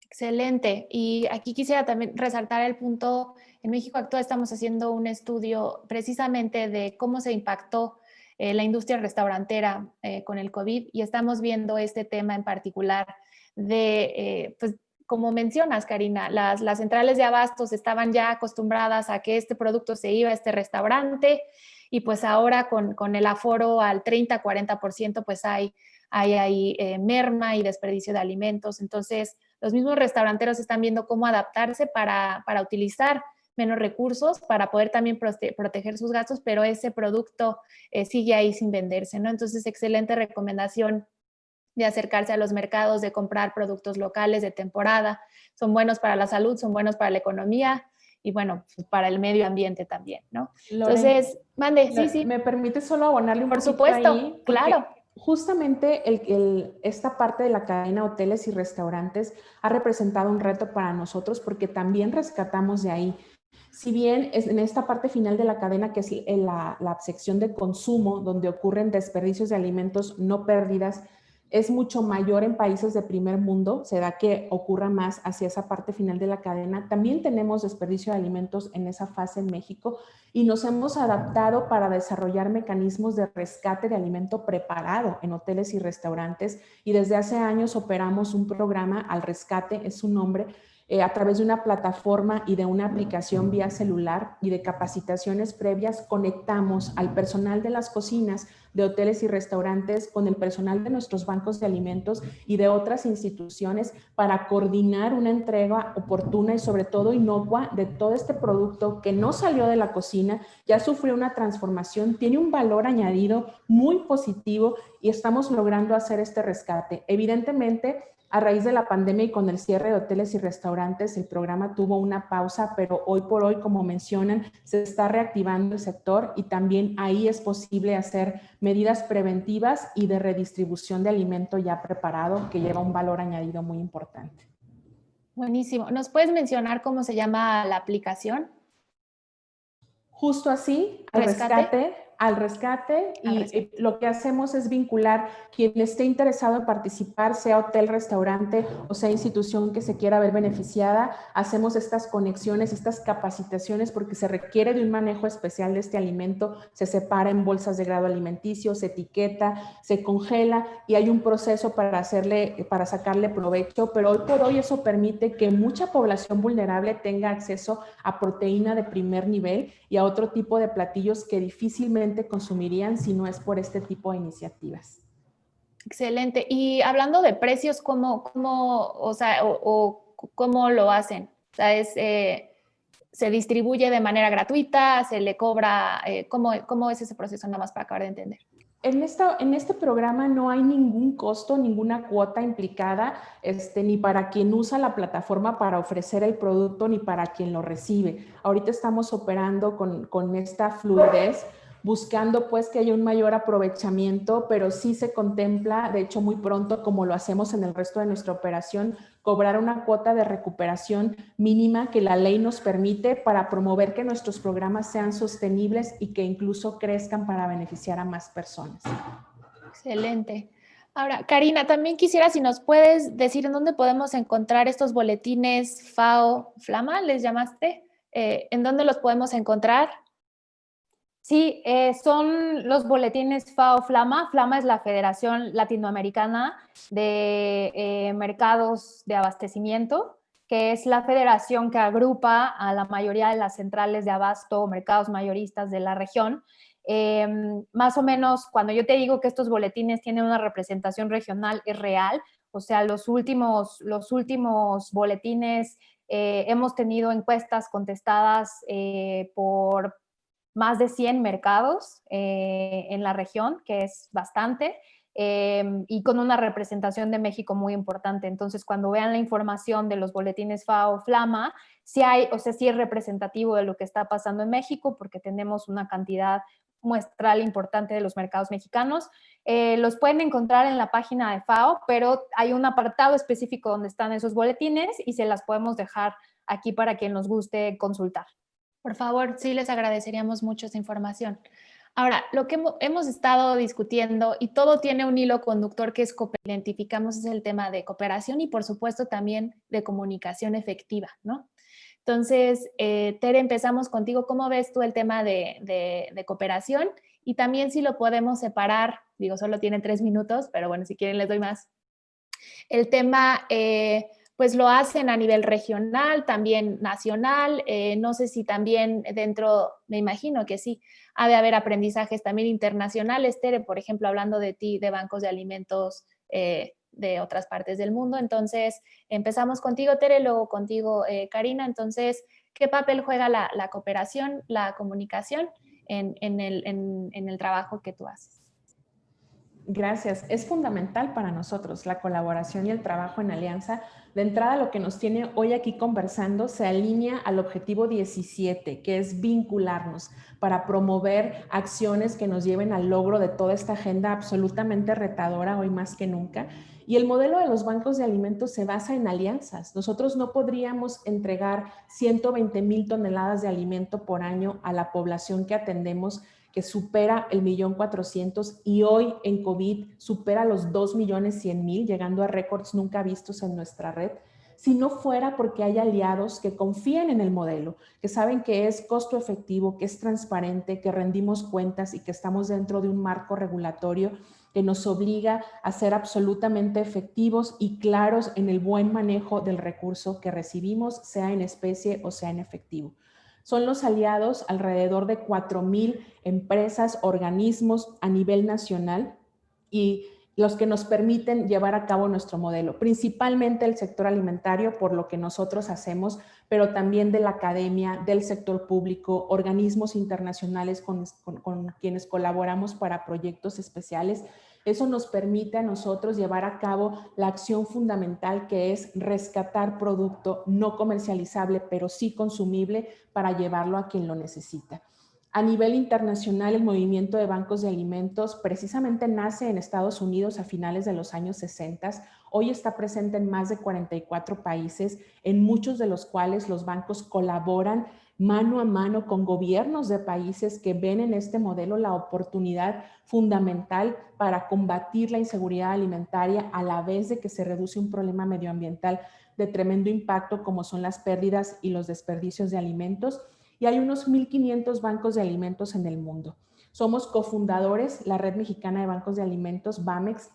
S2: Excelente. Y aquí quisiera también resaltar el punto, en México Actúa estamos haciendo un estudio precisamente de cómo se impactó la industria restaurantera con el COVID, y estamos viendo este tema en particular de, pues, como mencionas, Karina, las centrales de abastos estaban ya acostumbradas a que este producto se iba a este restaurante, y pues ahora con el aforo al 30-40%, pues hay ahí merma y desperdicio de alimentos. Entonces, los mismos restauranteros están viendo cómo adaptarse para utilizar menos recursos, para poder también proteger sus gastos, pero ese producto sigue ahí sin venderse, ¿no? Entonces, excelente recomendación de acercarse a los mercados, de comprar productos locales de temporada. Son buenos para la salud, son buenos para la economía y, bueno, pues para el medio ambiente también, ¿no?
S3: Lore,
S2: entonces, mande, sí.
S3: ¿Me permite solo abonarle un
S2: Por
S3: poquito
S2: supuesto,
S3: ahí?
S2: claro.
S3: Justamente esta parte de la cadena hoteles y restaurantes ha representado un reto para nosotros porque también rescatamos de ahí. Si bien es en esta parte final de la cadena, que es la sección de consumo, donde ocurren desperdicios de alimentos, no pérdidas, es mucho mayor en países de primer mundo, se da que ocurra más hacia esa parte final de la cadena. También tenemos desperdicio de alimentos en esa fase en México y nos hemos adaptado para desarrollar mecanismos de rescate de alimento preparado en hoteles y restaurantes, y desde hace años operamos un programa Al Rescate, es su nombre, a través de una plataforma y de una aplicación vía celular y de capacitaciones previas. Conectamos al personal de las cocinas de hoteles y restaurantes con el personal de nuestros bancos de alimentos y de otras instituciones para coordinar una entrega oportuna y sobre todo inocua de todo este producto que no salió de la cocina, ya sufrió una transformación, tiene un valor añadido muy positivo y estamos logrando hacer este rescate. Evidentemente, a raíz de la pandemia y con el cierre de hoteles y restaurantes, el programa tuvo una pausa, pero hoy por hoy, como mencionan, se está reactivando el sector y también ahí es posible hacer medidas preventivas y de redistribución de alimento ya preparado que lleva un valor añadido muy importante.
S2: Buenísimo. ¿Nos puedes mencionar cómo se llama la aplicación?
S3: Justo así, Al Rescate, al rescate y lo que hacemos es vincular quien esté interesado en participar, sea hotel, restaurante o sea institución que se quiera ver beneficiada. Hacemos estas conexiones, estas capacitaciones porque se requiere de un manejo especial de este alimento, se separa en bolsas de grado alimenticio, se etiqueta, se congela y hay un proceso para sacarle provecho, pero hoy por hoy eso permite que mucha población vulnerable tenga acceso a proteína de primer nivel y a otro tipo de platillos que difícilmente consumirían si no es por este tipo de iniciativas.
S2: Excelente. Y hablando de precios, ¿cómo lo hacen? O sea, ¿se distribuye de manera gratuita? ¿Se le cobra? ¿Cómo es ese proceso? Nada más para acabar de entender.
S3: En este programa no hay ningún costo, ninguna cuota implicada, ni para quien usa la plataforma para ofrecer el producto, ni para quien lo recibe. Ahorita estamos operando con esta fluidez, buscando pues que haya un mayor aprovechamiento, pero sí se contempla, de hecho muy pronto, como lo hacemos en el resto de nuestra operación, cobrar una cuota de recuperación mínima que la ley nos permite para promover que nuestros programas sean sostenibles y que incluso crezcan para beneficiar a más personas.
S2: Excelente. Ahora, Karina, también quisiera si nos puedes decir en dónde podemos encontrar estos boletines FAO Flama, ¿les llamaste? ¿En dónde los podemos encontrar?
S4: Sí, son los boletines FAO Flama. Flama es la Federación Latinoamericana de Mercados de Abastecimiento, que es la federación que agrupa a la mayoría de las centrales de abasto o mercados mayoristas de la región. Más o menos, cuando yo te digo que estos boletines tienen una representación regional, es real. O sea, los últimos boletines hemos tenido encuestas contestadas por más de 100 mercados en la región, que es bastante, y con una representación de México muy importante. Entonces, cuando vean la información de los boletines FAO Flama, sí es representativo de lo que está pasando en México, porque tenemos una cantidad muestral importante de los mercados mexicanos. Los pueden encontrar en la página de FAO, pero hay un apartado específico donde están esos boletines y se las podemos dejar aquí para quien nos guste consultar.
S2: Por favor, sí, les agradeceríamos mucho esa información. Ahora, lo que hemos estado discutiendo y todo tiene un hilo conductor que es identificamos es el tema de cooperación y por supuesto también de comunicación efectiva, ¿no? Entonces, Tere, empezamos contigo. ¿Cómo ves tú el tema de cooperación? Y también si lo podemos separar, digo, solo tienen 3 minutos, pero bueno, si quieren les doy más. El tema... pues lo hacen a nivel regional, también nacional, no sé si también dentro, me imagino que sí, ha de haber aprendizajes también internacionales, Tere, por ejemplo, hablando de ti, de bancos de alimentos de otras partes del mundo. Entonces, empezamos contigo, Tere, luego contigo, Karina. Entonces, ¿qué papel juega la cooperación, la comunicación en el trabajo que tú haces?
S3: Gracias. Es fundamental para nosotros la colaboración y el trabajo en alianza. De entrada, lo que nos tiene hoy aquí conversando se alinea al objetivo 17, que es vincularnos para promover acciones que nos lleven al logro de toda esta agenda absolutamente retadora hoy más que nunca. Y el modelo de los bancos de alimentos se basa en alianzas. Nosotros no podríamos entregar 120,000 toneladas de alimento por año a la población que atendemos, que supera el 1.400.000 y hoy en COVID supera los 2.100.000, llegando a récords nunca vistos en nuestra red, si no fuera porque hay aliados que confían en el modelo, que saben que es costo efectivo, que es transparente, que rendimos cuentas y que estamos dentro de un marco regulatorio que nos obliga a ser absolutamente efectivos y claros en el buen manejo del recurso que recibimos, sea en especie o sea en efectivo. Son los aliados alrededor de 4,000 empresas, organismos a nivel nacional y los que nos permiten llevar a cabo nuestro modelo, principalmente el sector alimentario, por lo que nosotros hacemos, pero también de la academia, del sector público, organismos internacionales con quienes colaboramos para proyectos especiales. Eso nos permite a nosotros llevar a cabo la acción fundamental que es rescatar producto no comercializable, pero sí consumible para llevarlo a quien lo necesita. A nivel internacional, el movimiento de bancos de alimentos precisamente nace en Estados Unidos a finales de los años 60. Hoy está presente en más de 44 países, en muchos de los cuales los bancos colaboran mano a mano con gobiernos de países que ven en este modelo la oportunidad fundamental para combatir la inseguridad alimentaria a la vez de que se reduce un problema medioambiental de tremendo impacto como son las pérdidas y los desperdicios de alimentos. Y hay unos 1.500 bancos de alimentos en el mundo. Somos cofundadores, la Red Mexicana de Bancos de Alimentos, BAMEX,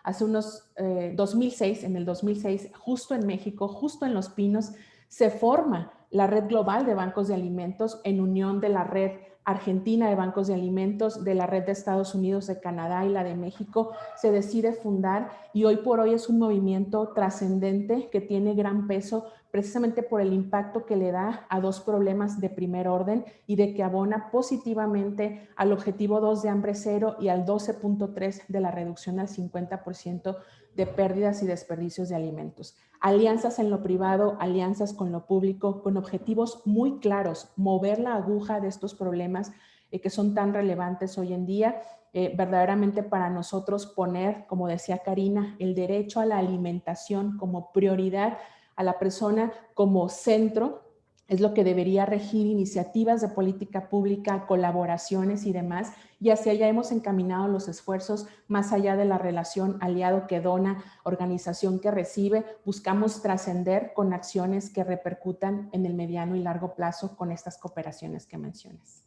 S3: hace unos 2006, en el 2006, justo en México, justo en Los Pinos, se forma la Red Global de Bancos de Alimentos en unión de la Red Argentina de Bancos de Alimentos, de la Red de Estados Unidos, de Canadá y la de México. Se decide fundar y hoy por hoy es un movimiento trascendente que tiene gran peso precisamente por el impacto que le da a dos problemas de primer orden y de que abona positivamente al objetivo 2 de hambre cero y al 12.3 de la reducción al 50% de pérdidas y desperdicios de alimentos. Alianzas en lo privado, alianzas con lo público, con objetivos muy claros, mover la aguja de estos problemas que son tan relevantes hoy en día, verdaderamente para nosotros poner, como decía Karina, el derecho a la alimentación como prioridad, a la persona como centro, es lo que debería regir iniciativas de política pública, colaboraciones y demás, y hacia allá hemos encaminado los esfuerzos más allá de la relación aliado que dona, organización que recibe. Buscamos trascender con acciones que repercutan en el mediano y largo plazo con estas cooperaciones que mencionas.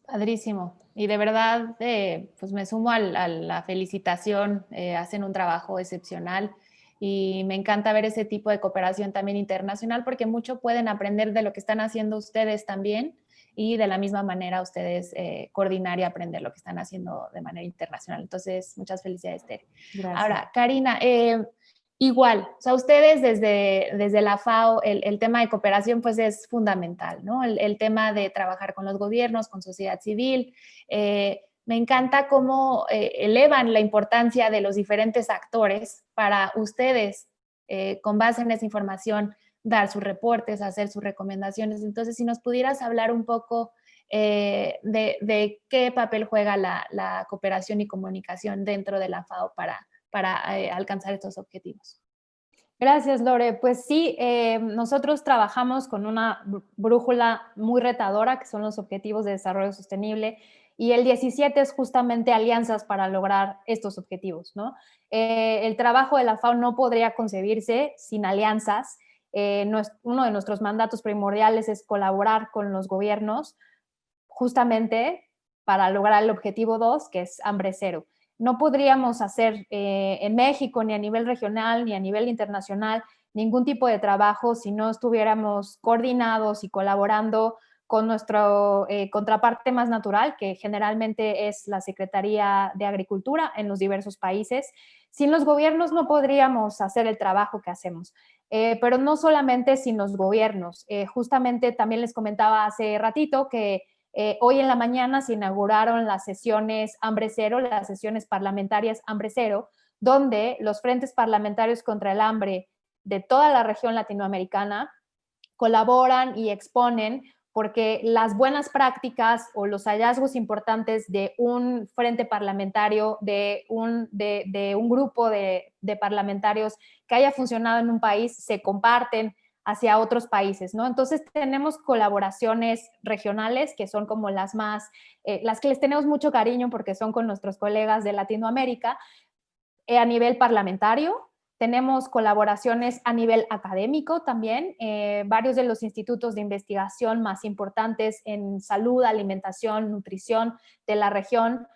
S2: Padrísimo. Y de verdad, pues me sumo a la felicitación. Hacen un trabajo excepcional y me encanta ver ese tipo de cooperación también internacional porque mucho pueden aprender de lo que están haciendo ustedes también y de la misma manera ustedes coordinar y aprender lo que están haciendo de manera internacional. Entonces, muchas felicidades, Tere.
S3: Gracias.
S2: Ahora, Karina, igual, o sea, ustedes desde la FAO, el tema de cooperación pues es fundamental, ¿no? El tema de trabajar con los gobiernos, con sociedad civil. Me encanta cómo elevan la importancia de los diferentes actores para ustedes, con base en esa información, dar sus reportes, hacer sus recomendaciones. Entonces, si nos pudieras hablar un poco de qué papel juega la cooperación y comunicación dentro de la FAO para alcanzar estos objetivos.
S4: Gracias, Lore. Pues sí, nosotros trabajamos con una brújula muy retadora, que son los Objetivos de Desarrollo Sostenible, y el 17 es justamente alianzas para lograr estos objetivos, ¿no? El trabajo de la FAO no podría concebirse sin alianzas. Uno de nuestros mandatos primordiales es colaborar con los gobiernos justamente para lograr el objetivo 2, que es hambre cero. No podríamos hacer en México, ni a nivel regional, ni a nivel internacional, ningún tipo de trabajo si no estuviéramos coordinados y colaborando con nuestra contraparte más natural, que generalmente es la Secretaría de Agricultura en los diversos países. Sin los gobiernos no podríamos hacer el trabajo que hacemos, pero no solamente sin los gobiernos. Justamente también les comentaba hace ratito que hoy en la mañana se inauguraron las sesiones Hambre Cero, las sesiones parlamentarias Hambre Cero, donde los frentes parlamentarios contra el hambre de toda la región latinoamericana colaboran y exponen porque las buenas prácticas o los hallazgos importantes de un frente parlamentario, de un grupo de parlamentarios que haya funcionado en un país, se comparten hacia otros países, ¿no? Entonces tenemos colaboraciones regionales que son como las que les tenemos mucho cariño porque son con nuestros colegas de Latinoamérica. A nivel parlamentario, tenemos colaboraciones a nivel académico también. Varios de los institutos de investigación más importantes en salud, alimentación, nutrición de la región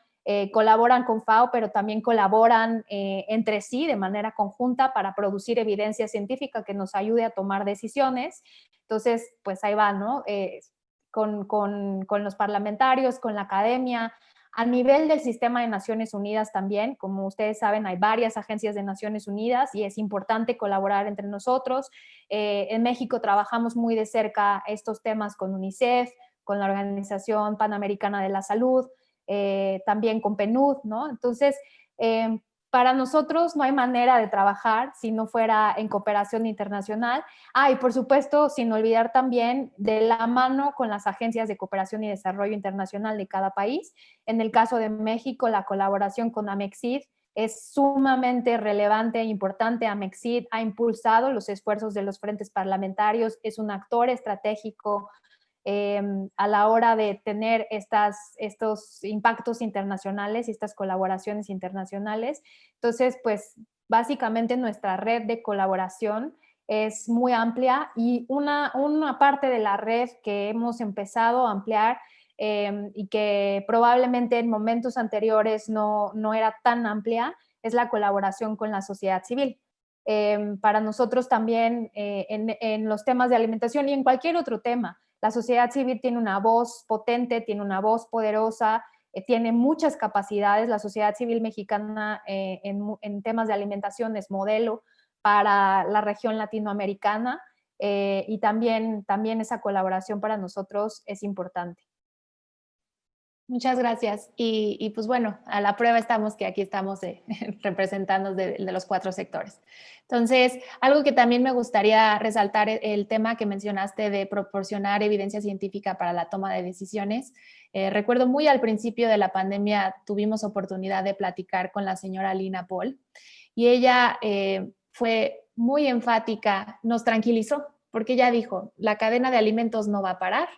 S4: colaboran con FAO, pero también colaboran entre sí de manera conjunta para producir evidencia científica que nos ayude a tomar decisiones. Entonces, pues ahí va, ¿no? Con los parlamentarios, con la academia. A nivel del sistema de Naciones Unidas también, como ustedes saben, hay varias agencias de Naciones Unidas y es importante colaborar entre nosotros. En México trabajamos muy de cerca estos temas con UNICEF, con la Organización Panamericana de la Salud, también con PNUD, ¿no? Entonces, para nosotros no hay manera de trabajar si no fuera en cooperación internacional. Y por supuesto, sin olvidar también de la mano con las agencias de cooperación y desarrollo internacional de cada país. En el caso de México, la colaboración con Amexid es sumamente relevante e importante. AMEXID ha impulsado los esfuerzos de los frentes parlamentarios, es un actor estratégico a la hora de tener estos impactos internacionales y estas colaboraciones internacionales. Entonces, pues básicamente nuestra red de colaboración es muy amplia y una parte de la red que hemos empezado a ampliar y que probablemente en momentos anteriores no era tan amplia, es la colaboración con la sociedad civil. Para nosotros también en los temas de alimentación y en cualquier otro tema, la sociedad civil tiene una voz potente, tiene una voz poderosa, tiene muchas capacidades. La sociedad civil mexicana en temas de alimentación es modelo para la región latinoamericana y también esa colaboración para nosotros es importante.
S2: Muchas gracias. Y pues bueno, a la prueba estamos que aquí estamos representando de los 4 sectores. Entonces, algo que también me gustaría resaltar el tema que mencionaste de proporcionar evidencia científica para la toma de decisiones. Recuerdo muy al principio de la pandemia tuvimos oportunidad de platicar con la señora Lina Paul y ella fue muy enfática, nos tranquilizó porque ella dijo, la cadena de alimentos no va a parar,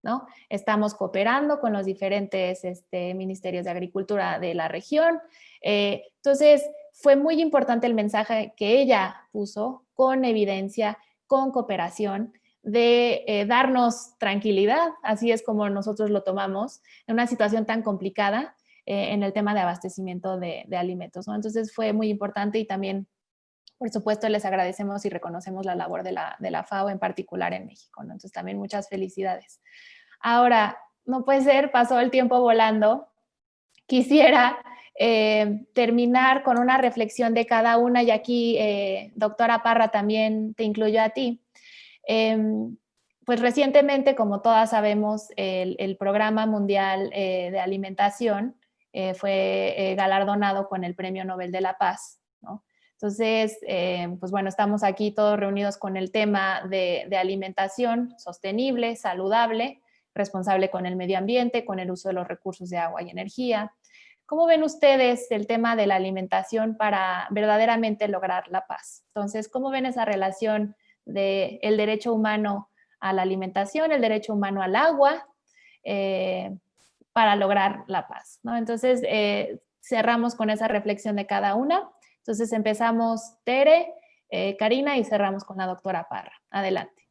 S2: ¿no? Estamos cooperando con los diferentes ministerios de agricultura de la región. Entonces, fue muy importante el mensaje que ella puso con evidencia, con cooperación, de darnos tranquilidad, así es como nosotros lo tomamos, en una situación tan complicada en el tema de abastecimiento de alimentos, ¿no? Entonces, fue muy importante y también, por supuesto, les agradecemos y reconocemos la labor de la FAO en particular en México, ¿no? Entonces también muchas felicidades. Ahora, no puede ser, pasó el tiempo volando. Quisiera terminar con una reflexión de cada una y aquí, doctora Parra, también te incluyo a ti. Pues recientemente, como todas sabemos, el Programa Mundial de Alimentación fue galardonado con el Premio Nobel de la Paz, ¿no? Entonces, pues bueno, estamos aquí todos reunidos con el tema de alimentación sostenible, saludable, responsable con el medio ambiente, con el uso de los recursos de agua y energía. ¿Cómo ven ustedes el tema de la alimentación para verdaderamente lograr la paz? Entonces, ¿cómo ven esa relación del derecho humano a la alimentación, el derecho humano al agua, para lograr la paz, ¿no? Entonces, cerramos con esa reflexión de cada una. Entonces empezamos Tere, Karina y cerramos con la doctora Parra. Adelante.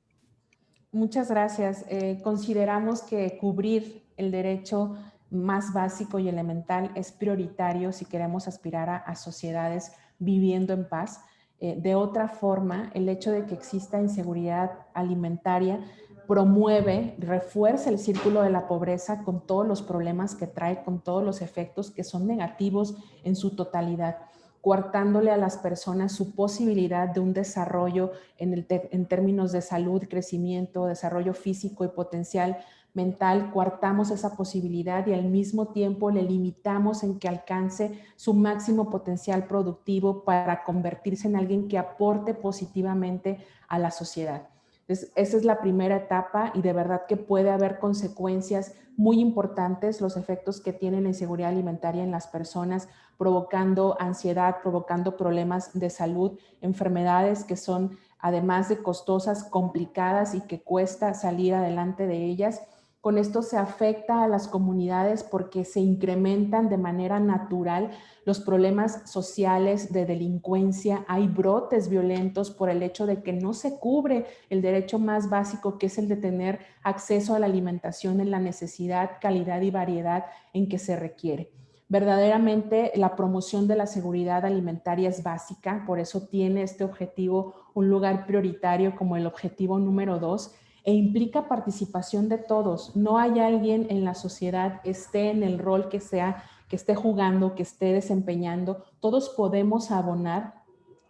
S3: Muchas gracias. Consideramos que cubrir el derecho más básico y elemental es prioritario si queremos aspirar a sociedades viviendo en paz. De otra forma, el hecho de que exista inseguridad alimentaria promueve, refuerza el círculo de la pobreza con todos los problemas que trae, con todos los efectos que son negativos en su totalidad, coartándole a las personas su posibilidad de un desarrollo en términos de salud, crecimiento, desarrollo físico y potencial mental. Coartamos esa posibilidad y al mismo tiempo le limitamos en que alcance su máximo potencial productivo para convertirse en alguien que aporte positivamente a la sociedad. Entonces, esa es la primera etapa y de verdad que puede haber consecuencias muy importantes, los efectos que tiene la inseguridad alimentaria en las personas, provocando ansiedad, provocando problemas de salud, enfermedades que son, además de costosas, complicadas y que cuesta salir adelante de ellas. Con esto se afecta a las comunidades porque se incrementan de manera natural los problemas sociales de delincuencia. Hay brotes violentos por el hecho de que no se cubre el derecho más básico, que es el de tener acceso a la alimentación en la necesidad, calidad y variedad en que se requiere. Verdaderamente la promoción de la seguridad alimentaria es básica, por eso tiene este objetivo un lugar prioritario como el objetivo número 2 e implica participación de todos. No hay alguien en la sociedad, esté en el rol que sea, que esté jugando, que esté desempeñando. Todos podemos abonar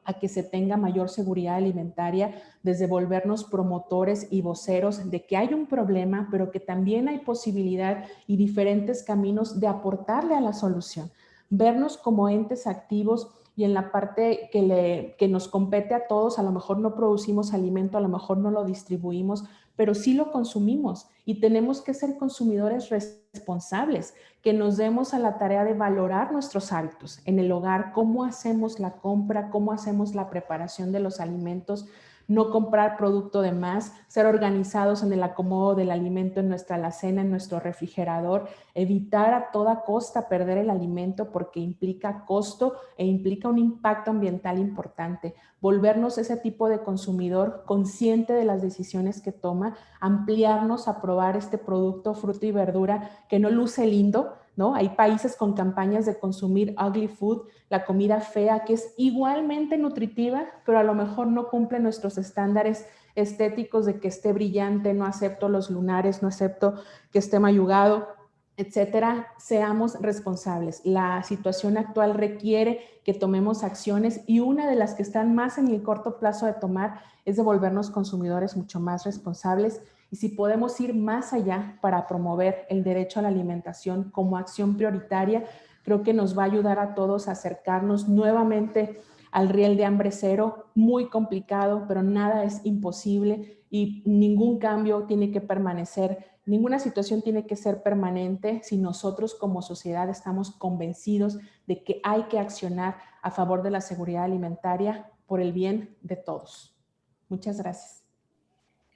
S3: a que se tenga mayor seguridad alimentaria, desde volvernos promotores y voceros de que hay un problema, pero que también hay posibilidad y diferentes caminos de aportarle a la solución. Vernos como entes activos y en la parte que nos compete a todos, a lo mejor no producimos alimento, a lo mejor no lo distribuimos, pero sí lo consumimos y tenemos que ser consumidores responsables, que nos demos a la tarea de valorar nuestros hábitos en el hogar, cómo hacemos la compra, cómo hacemos la preparación de los alimentos, no comprar producto de más, ser organizados en el acomodo del alimento en nuestra alacena, en nuestro refrigerador, evitar a toda costa perder el alimento porque implica costo e implica un impacto ambiental importante. Volvernos ese tipo de consumidor consciente de las decisiones que toma, ampliarnos a probar este producto, fruta y verdura que no luce lindo, ¿no? Hay países con campañas de consumir ugly food, la comida fea, que es igualmente nutritiva, pero a lo mejor no cumple nuestros estándares estéticos de que esté brillante, no acepto los lunares, no acepto que esté mayugado, etcétera. Seamos responsables. La situación actual requiere que tomemos acciones y una de las que están más en el corto plazo de tomar es de volvernos consumidores mucho más responsables. Y si podemos ir más allá para promover el derecho a la alimentación como acción prioritaria, creo que nos va a ayudar a todos a acercarnos nuevamente al riel de hambre cero. Muy complicado, pero nada es imposible y ningún cambio tiene que permanecer, ninguna situación tiene que ser permanente si nosotros como sociedad estamos convencidos de que hay que accionar a favor de la seguridad alimentaria por el bien de todos. Muchas gracias.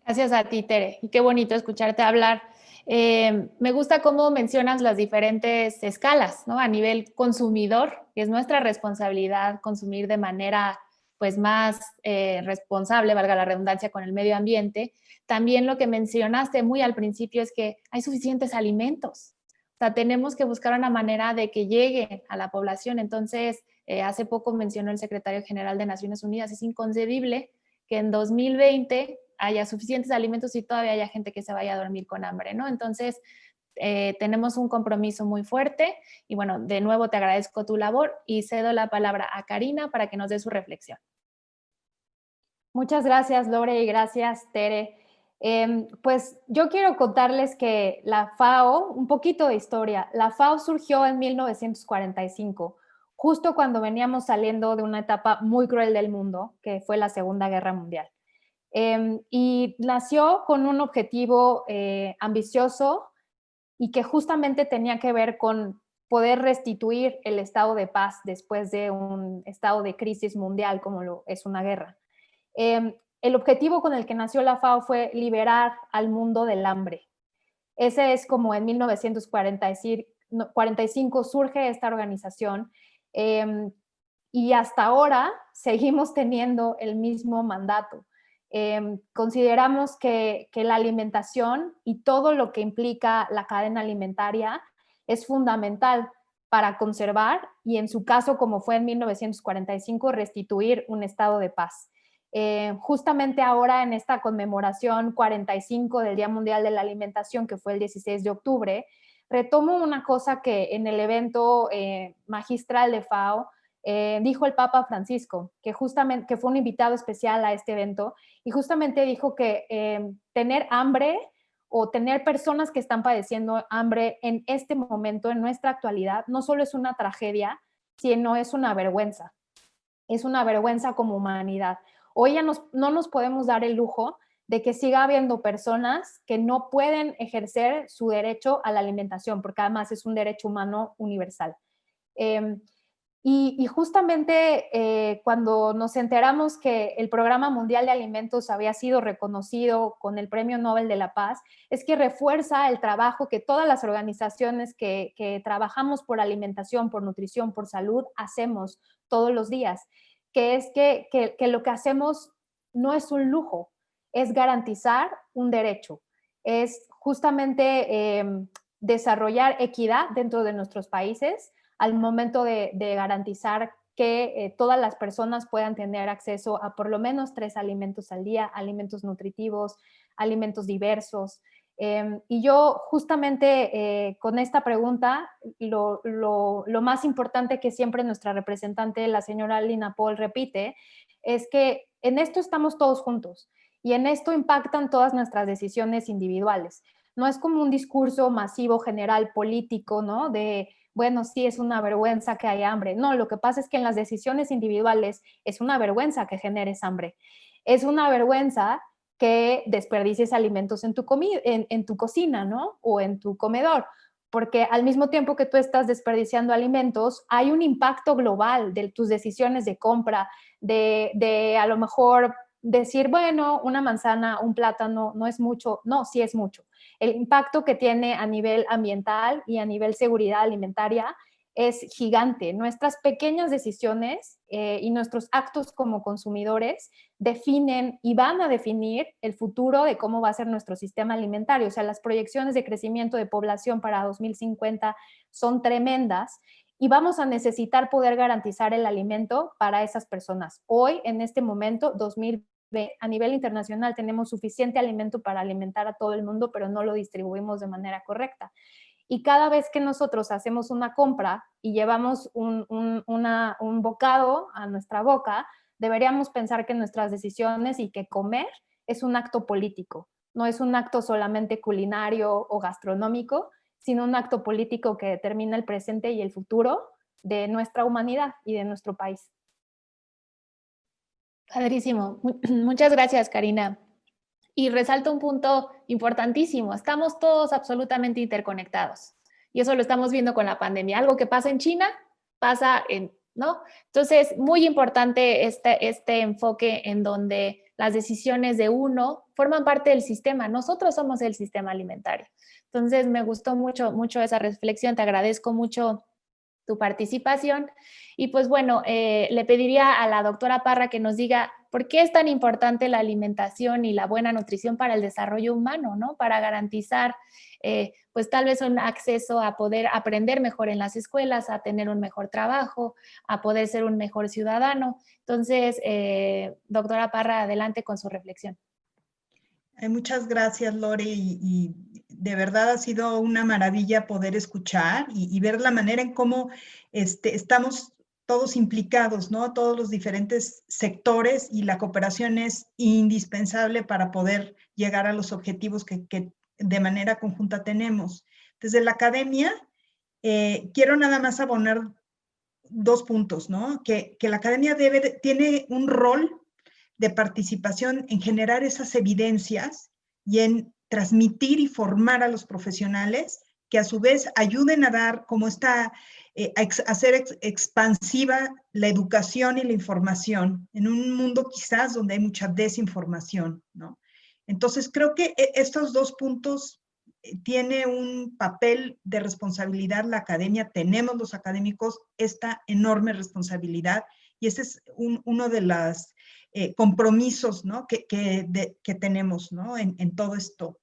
S2: Gracias a ti, Tere. Y qué bonito escucharte hablar. Me gusta cómo mencionas las diferentes escalas, ¿no? A nivel consumidor, que es nuestra responsabilidad consumir de manera pues más responsable, valga la redundancia, con el medio ambiente. También lo que mencionaste muy al principio es que hay suficientes alimentos. O sea, tenemos que buscar una manera de que llegue a la población. Entonces, hace poco mencionó el secretario general de Naciones Unidas, es inconcebible que en 2020 haya suficientes alimentos y todavía haya gente que se vaya a dormir con hambre, ¿no? Entonces, tenemos un compromiso muy fuerte y bueno, de nuevo te agradezco tu labor y cedo la palabra a Karina para que nos dé su reflexión.
S4: Muchas gracias, Lore, y gracias, Tere. Pues yo quiero contarles que la FAO, un poquito de historia, la FAO surgió en 1945, justo cuando veníamos saliendo de una etapa muy cruel del mundo, que fue la Segunda Guerra Mundial. Y nació con un objetivo ambicioso y que justamente tenía que ver con poder restituir el estado de paz después de un estado de crisis mundial como lo es una guerra. El objetivo con el que nació la FAO fue liberar al mundo del hambre. Ese es como en 1945 surge esta organización y hasta ahora seguimos teniendo el mismo mandato. Consideramos que la alimentación y todo lo que implica la cadena alimentaria es fundamental para conservar y en su caso, como fue en 1945, restituir un estado de paz. Justamente ahora en esta conmemoración 45 del Día Mundial de la Alimentación, que fue el 16 de octubre, retomo una cosa que en el evento magistral de FAO dijo el Papa Francisco, que fue un invitado especial a este evento, y justamente dijo que tener hambre o tener personas que están padeciendo hambre en este momento, en nuestra actualidad, no solo es una tragedia, sino es una vergüenza. Es una vergüenza como humanidad. Hoy ya no nos podemos dar el lujo de que siga habiendo personas que no pueden ejercer su derecho a la alimentación, porque además es un derecho humano universal. Y justamente cuando nos enteramos que el Programa Mundial de Alimentos había sido reconocido con el Premio Nobel de la Paz, es que refuerza el trabajo que todas las organizaciones que trabajamos por alimentación, por nutrición, por salud, hacemos todos los días, que es que lo que hacemos no es un lujo, es garantizar un derecho, es justamente desarrollar equidad dentro de nuestros países, al momento de garantizar que todas las personas puedan tener acceso a por lo menos 3 alimentos al día, alimentos nutritivos, alimentos diversos. Y yo justamente con esta pregunta, lo más importante que siempre nuestra representante, la señora Lina Paul, repite, es que en esto estamos todos juntos y en esto impactan todas nuestras decisiones individuales. No es como un discurso masivo, general, político, ¿no? De bueno, sí, es una vergüenza que haya hambre. No, lo que pasa es que en las decisiones individuales es una vergüenza que generes hambre. Es una vergüenza que desperdicies alimentos en tu cocina, ¿no? O en tu comedor, porque al mismo tiempo que tú estás desperdiciando alimentos, hay un impacto global de tus decisiones de compra, de a lo mejor decir, bueno, una manzana, un plátano, no es mucho. No, sí es mucho. El impacto que tiene a nivel ambiental y a nivel seguridad alimentaria es gigante. Nuestras pequeñas decisiones y nuestros actos como consumidores definen y van a definir el futuro de cómo va a ser nuestro sistema alimentario. O sea, las proyecciones de crecimiento de población para 2050 son tremendas y vamos a necesitar poder garantizar el alimento para esas personas. Hoy, en este momento, 2020, a nivel internacional tenemos suficiente alimento para alimentar a todo el mundo, pero no lo distribuimos de manera correcta. Y cada vez que nosotros hacemos una compra y llevamos un bocado a nuestra boca, deberíamos pensar que nuestras decisiones y que comer es un acto político, no es un acto solamente culinario o gastronómico, sino un acto político que determina el presente y el futuro de nuestra humanidad y de nuestro país.
S2: Padrísimo. Muchas gracias, Karina. Y resalto un punto importantísimo, estamos todos absolutamente interconectados. Y eso lo estamos viendo con la pandemia. Algo que pasa en China, pasa ¿no? Entonces, muy importante este enfoque en donde las decisiones de uno forman parte del sistema. Nosotros somos el sistema alimentario. Entonces, me gustó mucho esa reflexión. Te agradezco mucho tu participación. Y pues bueno, le pediría a la doctora Parra que nos diga por qué es tan importante la alimentación y la buena nutrición para el desarrollo humano, ¿no? Para garantizar, pues tal vez un acceso a poder aprender mejor en las escuelas, a tener un mejor trabajo, a poder ser un mejor ciudadano. Entonces, doctora Parra, adelante con su reflexión.
S1: Muchas gracias, Lore, y de verdad ha sido una maravilla poder escuchar y ver la manera en cómo estamos todos implicados, ¿no? Todos los diferentes sectores, y la cooperación es indispensable para poder llegar a los objetivos que de manera conjunta tenemos. Desde la academia, quiero nada más abonar 2 puntos, ¿no? Que la academia tiene un rol de participación en generar esas evidencias y en transmitir y formar a los profesionales que a su vez ayuden a dar como hacer expansiva la educación y la información en un mundo quizás donde hay mucha desinformación, ¿no? Entonces creo que estos 2 puntos tiene un papel de responsabilidad la academia, tenemos los académicos esta enorme responsabilidad, y ese es uno de los compromisos, ¿no? que tenemos, ¿no? en todo esto.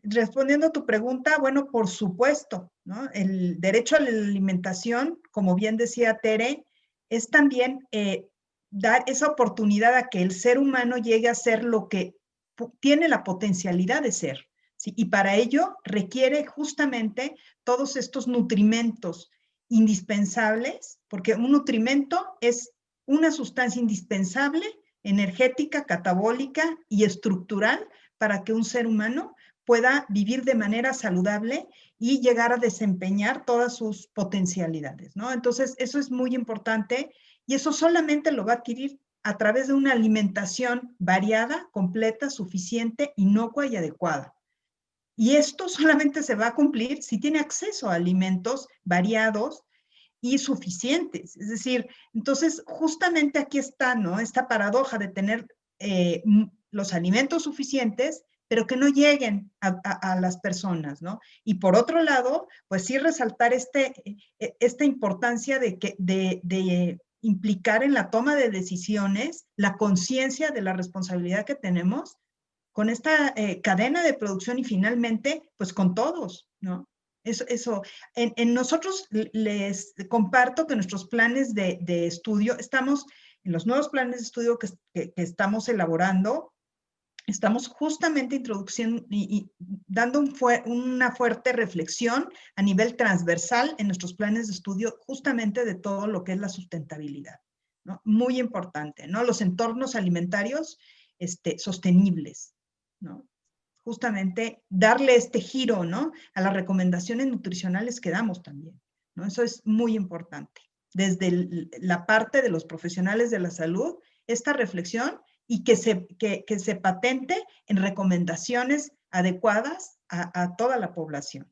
S1: Respondiendo a tu pregunta, bueno, por supuesto, ¿no? El derecho a la alimentación, como bien decía Tere, es también dar esa oportunidad a que el ser humano llegue a ser lo que tiene la potencialidad de ser, ¿sí? Y para ello requiere justamente todos estos nutrimentos indispensables, porque un nutrimento es una sustancia indispensable, energética, catabólica y estructural para que un ser humano pueda vivir de manera saludable y llegar a desempeñar todas sus potencialidades, ¿no? Entonces, eso es muy importante, y eso solamente lo va a adquirir a través de una alimentación variada, completa, suficiente, inocua y adecuada. Y esto solamente se va a cumplir si tiene acceso a alimentos variados y suficientes. Es decir, entonces justamente aquí está, ¿no? Esta paradoja de tener los alimentos suficientes, pero que no lleguen a las personas, ¿no? Y por otro lado, pues sí resaltar esta importancia de implicar en la toma de decisiones la conciencia de la responsabilidad que tenemos con esta cadena de producción y finalmente, pues con todos, ¿no? Eso. En nosotros les comparto que nuestros planes de estudio, estamos en los nuevos planes de estudio que estamos elaborando, estamos justamente introduciendo y dando una fuerte reflexión a nivel transversal en nuestros planes de estudio justamente de todo lo que es la sustentabilidad, ¿no? Muy importante, ¿no? Los entornos alimentarios sostenibles, ¿no? Justamente darle este giro, ¿no? A las recomendaciones nutricionales que damos también, ¿no? Eso es muy importante. Desde la parte de los profesionales de la salud, esta reflexión y que se patente en recomendaciones adecuadas a toda la población.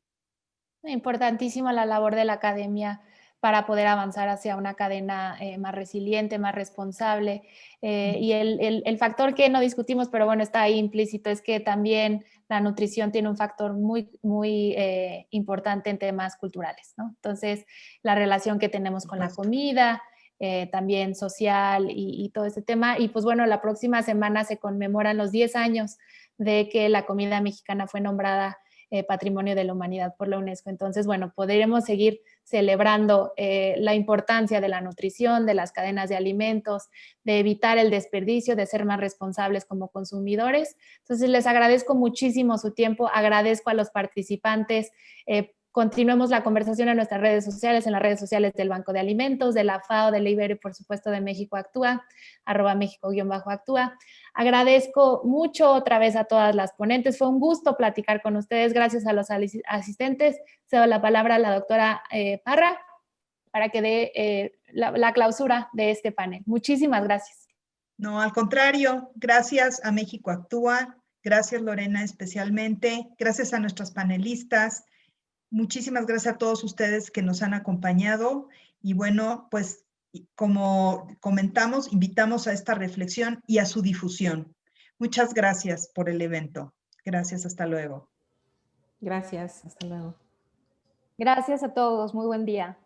S2: Importantísima la labor de la academia para poder avanzar hacia una cadena más resiliente, más responsable. Y el factor que no discutimos, pero bueno, está ahí implícito, es que también la nutrición tiene un factor muy, muy importante en temas culturales, ¿no? Entonces, la relación que tenemos con la comida, también social y todo ese tema. Y pues bueno, la próxima semana se conmemoran los 10 años de que la comida mexicana fue nombrada Patrimonio de la Humanidad por la UNESCO. Entonces, bueno, podremos seguir celebrando la importancia de la nutrición, de las cadenas de alimentos, de evitar el desperdicio, de ser más responsables como consumidores. Entonces, les agradezco muchísimo su tiempo, agradezco a los participantes. Continuemos la conversación en nuestras redes sociales, en las redes sociales del Banco de Alimentos, de la FAO, del IBER y por supuesto de México Actúa, @México_Actúa. Agradezco mucho otra vez a todas las ponentes. Fue un gusto platicar con ustedes. Gracias a los asistentes. Cedo la palabra a la doctora Parra para que dé la clausura de este panel. Muchísimas gracias.
S1: No, al contrario, gracias a México Actúa, gracias Lorena especialmente, gracias a nuestros panelistas. Muchísimas gracias a todos ustedes que nos han acompañado y bueno, pues como comentamos, invitamos a esta reflexión y a su difusión. Muchas gracias por el evento. Gracias, hasta luego.
S3: Gracias, hasta luego.
S4: Gracias a todos, muy buen día.